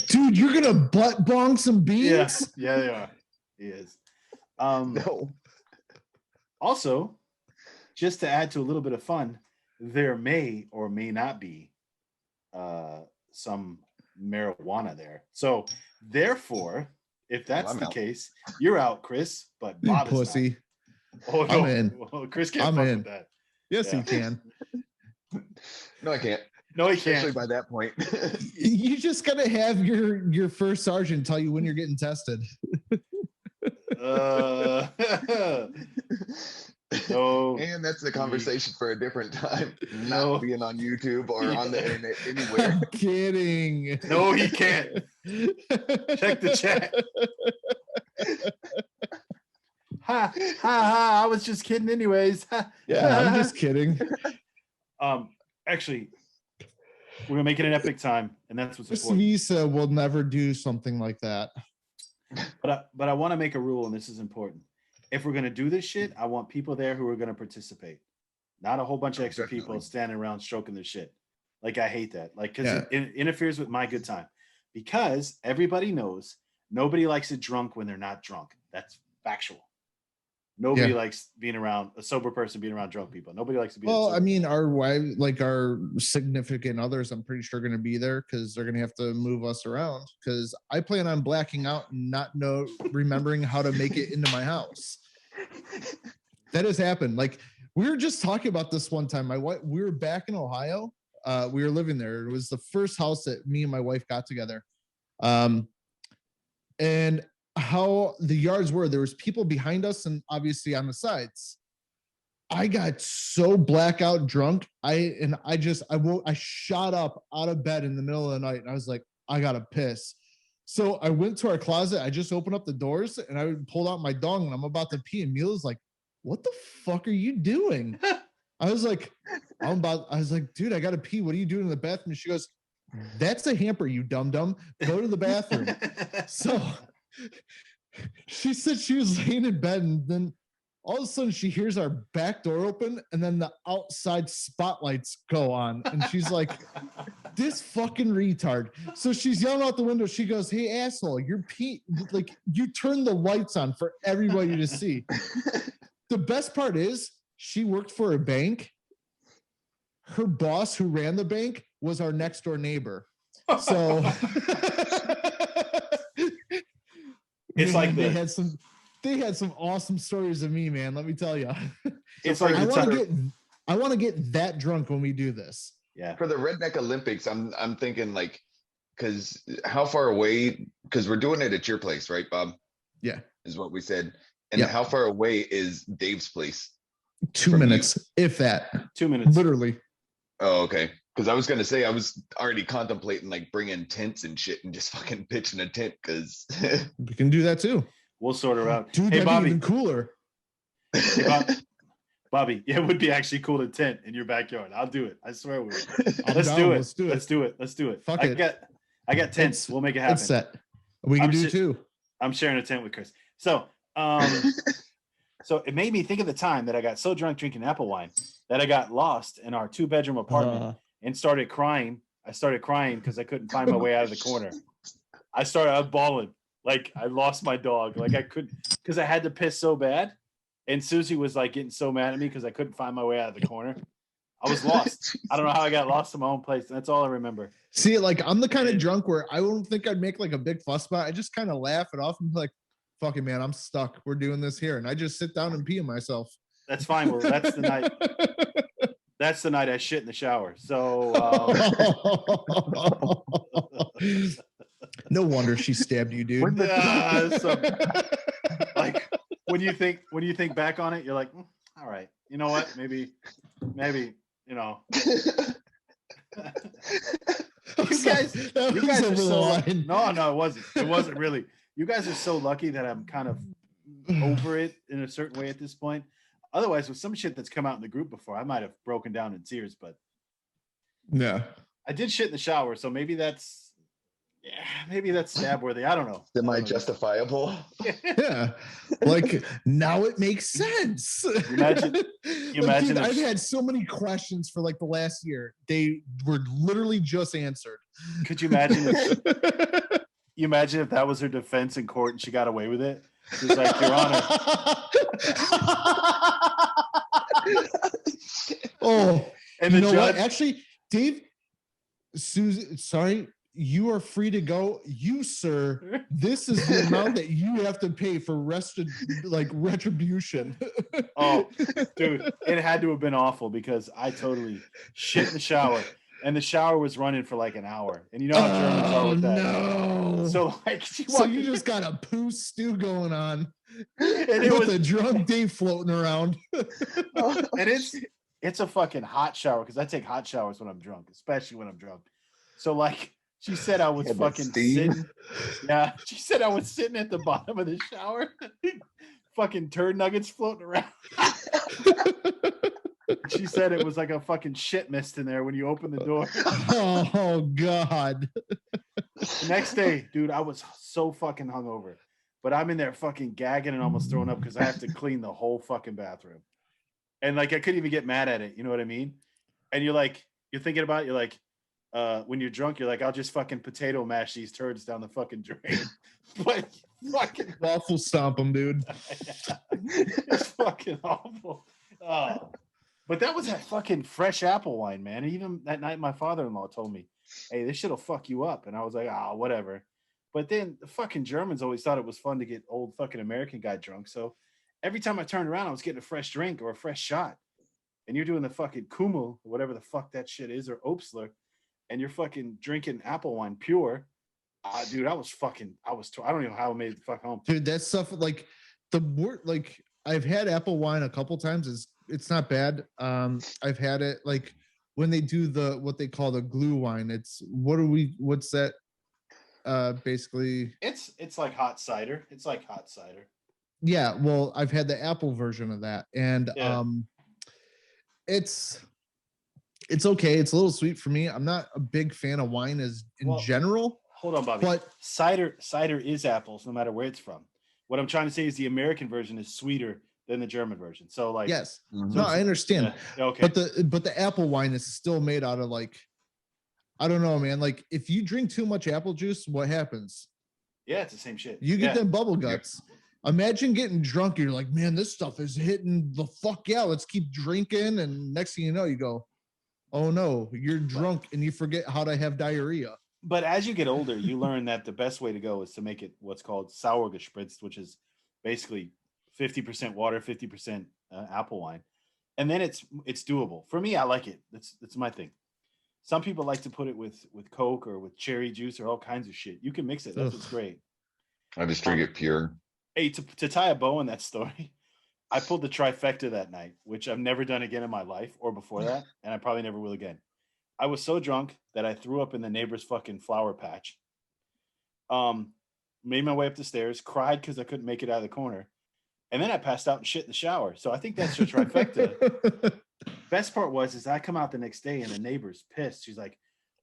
Dude, you're gonna butt bong some beans? Yeah, they are. He is. No. Also, just to add to a little bit of fun, there may or may not be some marijuana there. So, therefore, if that's I'm the out. case, you're out, Chris. But You Bob is pussy. not. Oh no, I'm in. Well, Chris can't I'm fuck in. with that. Yes, Yeah. you can. No, I can't. No, he Especially can't. by that point. You just gotta have your first sergeant tell you when you're getting tested. No. And that's a conversation for a different time. No. Not being on YouTube or on the internet anywhere. I'm kidding. No, he can't. Check the chat. Ha ha ha! I was just kidding, anyways. Yeah, I'm just kidding. Actually, we're gonna make it an epic time, and that's what's Chris important. Visa will never do something like that. But I want to make a rule, and this is important. If we're gonna do this shit, I want people there who are gonna participate, not a whole bunch of Oh, extra people definitely. standing around stroking their shit. Like I hate that. Like because Yeah. it interferes with my good time. Because everybody knows nobody likes it drunk when they're not drunk. That's factual. Nobody Yeah. likes being around a sober person being around drunk people. Nobody likes to be. Well, sober. I mean, our wife, like our significant others, I'm pretty sure going to be there because they're going to have to move us around. Because I plan on blacking out and not remembering how to make it into my house. That has happened. Like we were just talking about this one time. My wife, we were back in Ohio. We were living there. It was the first house that me and my wife got together. And how the yards were, there was people behind us and obviously on the sides. I got so blackout drunk. I shot up out of bed in the middle of the night and I was like, I gotta piss. So I went to our closet. I just opened up the doors and I pulled out my dong and I'm about to pee. And Mila's like, what the fuck are you doing? I was like, dude, I gotta pee. What are you doing in the bathroom? She goes, that's a hamper, you dum-dum. Go to the bathroom. So she said she was laying in bed and then all of a sudden she hears our back door open and then the outside spotlights go on. And she's like, this fucking retard. So she's yelling out the window. She goes, hey, asshole, you're like you turn the lights on for everybody to see. The best part is she worked for a bank. Her boss who ran the bank was our next door neighbor. So It's man, like they had some awesome stories of me, man. Let me tell you. It's like I the want to get that drunk when we do this. yeah. For the Redneck Olympics, I'm thinking like, because how far away? Because we're doing it at your place, right, Bob? Yeah, Is what we said. And Yeah. how far away is Dave's place? 2 From minutes, if that. 2 minutes. Literally. Oh, okay. Because I was gonna say I was already contemplating like bringing tents and shit and just fucking pitching a tent because We can do that too. We'll sort her out. Dude, Hey, that'd Bobby. be even cooler. Hey, Bobby, yeah, it would be actually cool to tent in your backyard. I'll do it. I swear we will. I'm Let's down. do it. Let's do it. Let's do it. Let's do it. Fuck I it. got tents. It's- We'll make it happen. It's set. We can I'm do shit- too. I'm sharing a tent with Chris. So, so it made me think of the time that I got so drunk drinking apple wine that I got lost in our 2-bedroom apartment and started crying. I started crying because I couldn't find my way out of the corner. I was bawling. Like I lost my dog. Like I couldn't, because I had to piss so bad. And Susie was like getting so mad at me because I couldn't find my way out of the corner. I was lost. I don't know how I got lost in my own place. That's all I remember. See, like I'm the kind of drunk where I don't think I'd make like a big fuss about it. I just kind of laugh it off and be like, fuck it, man, I'm stuck. We're doing this here. And I just sit down and pee on myself. That's fine. Well, that's the night. That's the night I shit in the shower. So No wonder she stabbed you, dude. Like when you think back on it, you're like, all right, you know what? Maybe, you know. You guys are so lucky. No, it wasn't. It wasn't really. You guys are so lucky that I'm kind of over it in a certain way at this point. Otherwise, with some shit that's come out in the group before, I might have broken down in tears. But yeah, I did shit in the shower, so maybe that's stab worthy. I don't know. Semi-justifiable. Yeah, like now it makes sense. Imagine Dude, I've had so many questions for like the last year. They were literally just answered. Could you imagine? Imagine if that was her defense in court and she got away with it. She's like, Your Honor. Oh, and you the know judge, what? Actually, Dave, Susan, sorry, you are free to go. You, sir, this is the amount that you have to pay for retribution. Oh, dude, it had to have been awful because I totally shit in the shower. And the shower was running for like an hour. And you know how Germans are with that. No. So like you just got a poo stew going on. And it was a drunk Dave floating around. And it's a fucking hot shower because I take hot showers when I'm drunk, especially when I'm drunk. So like she said I was fucking sitting. Yeah, she said I was sitting at the bottom of the shower. Fucking turd nuggets floating around. She said it was like a fucking shit mist in there when you open the door. Oh God. The next day, dude, I was so fucking hungover. But I'm in there fucking gagging and almost throwing up because I have to clean the whole fucking bathroom. And like I couldn't even get mad at it, you know what I mean? And you're thinking about it, you're like, when you're drunk, you're like, I'll just fucking potato mash these turds down the fucking drain. But fucking waffle stomp them, dude. It's fucking awful. Oh. But that was that fucking fresh apple wine, man. And even that night, my father-in-law told me, hey, this shit'll fuck you up. And I was like, whatever. But then the fucking Germans always thought it was fun to get old fucking American guy drunk. So every time I turned around, I was getting a fresh drink or a fresh shot. And you're doing the fucking Kummel, whatever the fuck that shit is, or Obstler, and you're fucking drinking apple wine pure. Dude, I don't even know how I made it the fuck home. Dude, that stuff, like the word, like I've had apple wine a couple times. It's not bad. I've had it like when they do what they call the glue wine. What's that? Basically, it's like hot cider. It's like hot cider. Yeah, well, I've had the apple version of that, and yeah. It's okay. It's a little sweet for me. I'm not a big fan of wine in general. Hold on, Bobby. But cider is apples, no matter where it's from. What I'm trying to say is the American version is sweeter than the German version. So like, yes, no, I understand. Okay, but the apple wine is still made out of like, I don't know, man. Like if you drink too much apple juice, what happens? Yeah, it's the same shit. You get them bubble guts. Yep. Imagine getting drunk. You're like, man, this stuff is hitting the fuck yeah. Let's keep drinking. And next thing you know, you go, oh no, you're drunk and you forget how to have diarrhea. But as you get older, you learn that the best way to go is to make it what's called sour gespritzt, which is basically 50% water, 50% apple wine. And then it's doable. For me, I like it. That's my thing. Some people like to put it with Coke or with cherry juice or all kinds of shit. You can mix it. That's what's great. I just drink it pure. Hey, to tie a bow on that story, I pulled the trifecta that night, which I've never done again in my life or before that, and I probably never will again. I was so drunk that I threw up in the neighbor's fucking flower patch. Made my way up the stairs, cried because I couldn't make it out of the corner, and then I passed out and shit in the shower. So I think that's your trifecta. Best part was I come out the next day and the neighbor's pissed. She's like,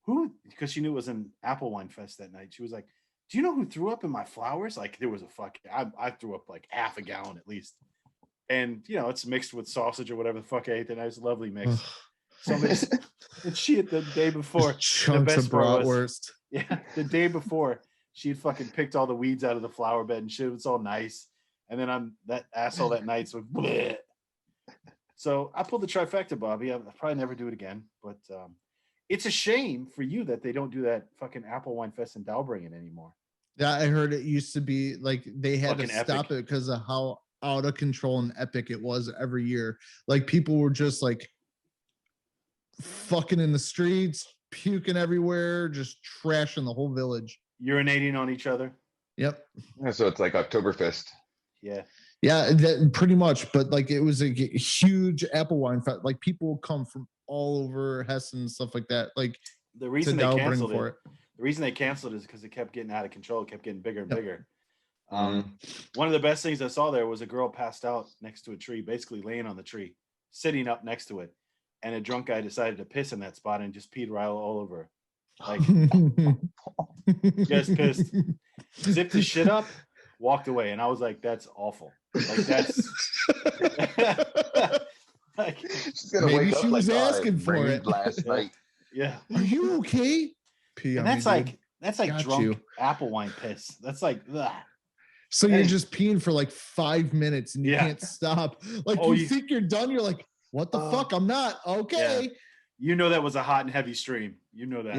who? Because she knew it was an apple wine fest that night. She was like, do you know who threw up in my flowers? Like there was I threw up like half a gallon at least. And you know, it's mixed with sausage or whatever the fuck I ate that night. It was a lovely mix. And she had the day before. Chunks of bratwurst. Yeah, the day before she had fucking picked all the weeds out of the flower bed and shit. It was all nice. And then I'm that asshole that night. So, bleh. So I pulled the trifecta, Bobby. I'll probably never do it again. But it's a shame for you that they don't do that fucking Apple Wine Fest in Dalbringen anymore. Yeah, I heard it used to be like they had fucking to stop it because of how out of control and epic it was every year. Like people were just like fucking in the streets, puking everywhere, just trashing the whole village. urinating on each other. Yep. Yeah, so it's like Oktoberfest. Yeah. Yeah, that pretty much. But like it was a huge apple wine fest. Like people come from all over Hessen and stuff like that. Like The reason they Dauberning canceled for it, the reason they canceled it is because it kept getting out of control. It kept getting bigger and Yep. bigger. One of the best things I saw there was a girl passed out next to a tree, basically laying on the tree, sitting up next to it, and a drunk guy decided to piss in that spot and just peed right all over her. Like just pissed, zipped his shit up, walked away, and I was like, "That's awful." Like that's like, She's gonna Maybe wake she up was like, asking "Oh, for rained it." last night." yeah, Are you okay? Pee and on me, that's dude. like Got drunk you. apple wine piss. That's like, ugh. So That you're ain't- just peeing for like 5 minutes and you Yeah. can't stop. Like Oh, you think you're done. You're like, what the fuck? I'm not. Okay. You know that was a hot and heavy stream. You know that.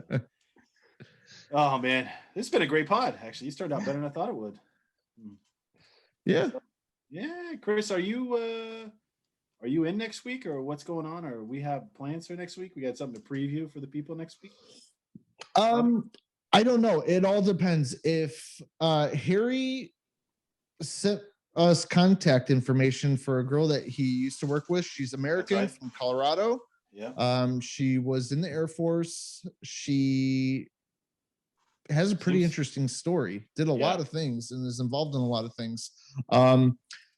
Yeah. Oh man, this has been a great pod. Actually, you started out better than I thought it would. Yeah. Yeah, Chris, are you in next week, or what's going on? Or we have plans for next week? We got something to preview for the people next week. I don't know. It all depends. If Harry sent us contact information for a girl that he used to work with. She's American right. from Colorado. Yeah. She was in the Air Force. She has a pretty interesting story. Did a lot of things and is involved in a lot of things.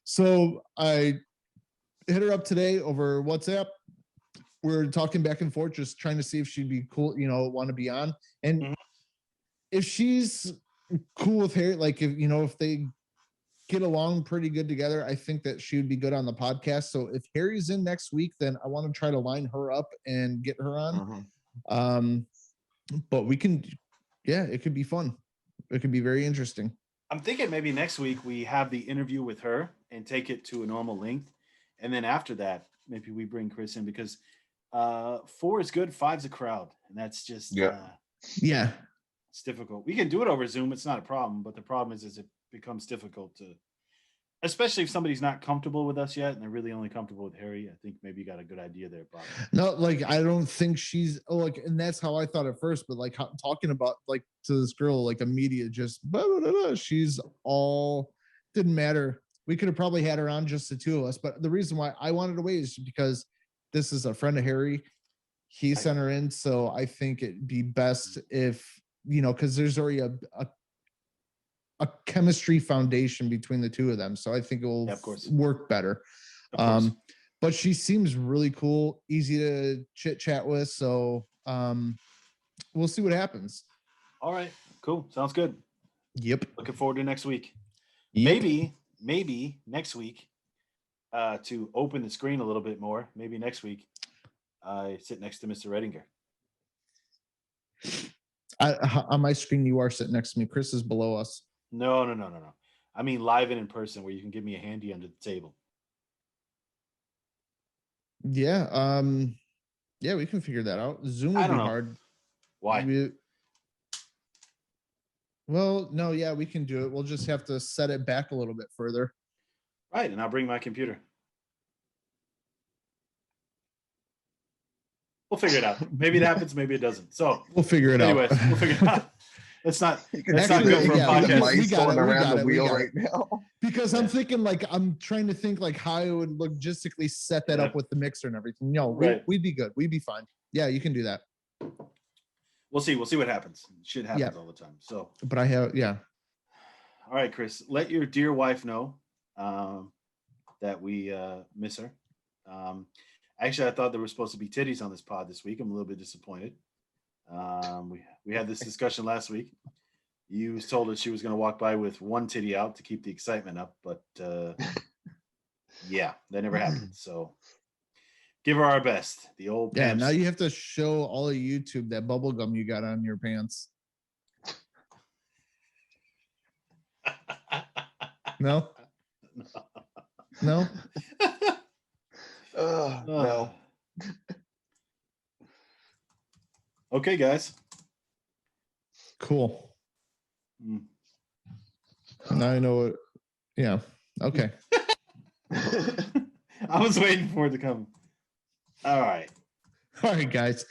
So I hit her up today over WhatsApp. We're talking back and forth, just trying to see if she'd be cool, want to be on. And if she's cool with Harry, like if they get along pretty good together, I think that she would be good on the podcast. So if Harry's in next week, then I want to try to line her up and get her on. But we can, it could be fun. It could be very interesting. I'm thinking maybe next week we have the interview with her and take it to a normal length. And then after that, maybe we bring Chris in because 4 is good, 5's a crowd. And that's just, it's difficult. We can do it over Zoom. It's not a problem. But the problem is it becomes difficult to, especially if somebody's not comfortable with us yet and they're really only comfortable with Harry. I think maybe you got a good idea there, Bob. No, like I don't think she's and that's how I thought at first, but like talking about like to this girl, like immediate just blah, blah, blah, blah, she's all didn't matter. We could have probably had her on just the two of us, but the reason why I wanted to wait is because this is a friend of Harry. He sent her in, so I think it'd be best if because there's already a chemistry foundation between the two of them. So I think it will work better. But she seems really cool, easy to chit chat with. So we'll see what happens. All right, cool. Sounds good. Yep. Looking forward to next week. Yep. Maybe next week to open the screen a little bit more. Maybe next week I sit next to Mr. Redinger. On my screen, you are sitting next to me. Chris is below us. No. I mean live and in person where you can give me a handy under the table. Yeah. Yeah, we can figure that out. Zoom would be hard. Why? Well, no, yeah, we can do it. We'll just have to set it back a little bit further. Right, and I'll bring my computer. We'll figure it out. Maybe it happens, maybe it doesn't. So we'll figure it out. We'll figure it out. Let's not go for a podcast. We got it around the wheel right now. Because I'm thinking I'm trying to think like how I would logistically set that up with the mixer and everything. No, we'd be good. We'd be fine. Yeah, you can do that. We'll see. We'll see what happens. Shit happens all the time. So, but I have, All right, Chris, let your dear wife know that we miss her. Actually, I thought there were supposed to be titties on this pod this week. I'm a little bit disappointed. We had this discussion last week. You told us she was going to walk by with one titty out to keep the excitement up, but that never happened. So give her our best. The old pimps. Now you have to show all of YouTube that bubble gum you got on your pants. No. No. No. Okay, guys. Cool. Now I know what. Yeah. Okay. I was waiting for it to come. All right. All right, guys.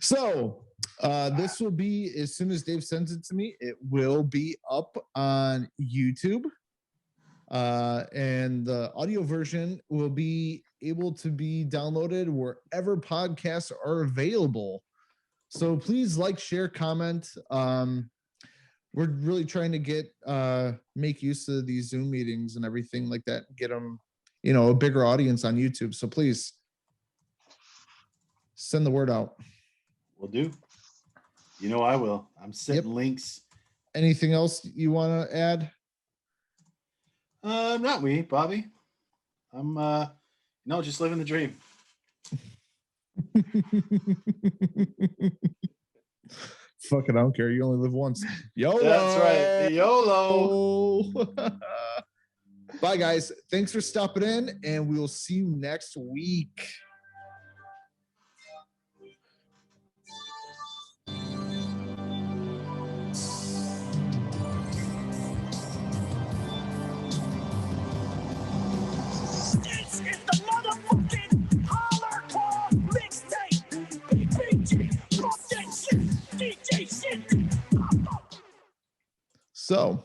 So This will be, as soon as Dave sends it to me, it will be up on YouTube. And the audio version will be able to be downloaded wherever podcasts are available. So please like, share, comment. We're really trying to get make use of these Zoom meetings and everything like that, get them, a bigger audience on YouTube. So please send the word out. Will do. I will. I'm setting Yep. links. Anything else you want to add? Not me, Bobby. I'm just living the dream. Fucking, I don't care. You only live once. YOLO. That's right. YOLO. Bye, guys. Thanks for stopping in, and we will see you next week. This is the motherfucking Holler Call mixtape. BBG, pump that shit, DJ shit. So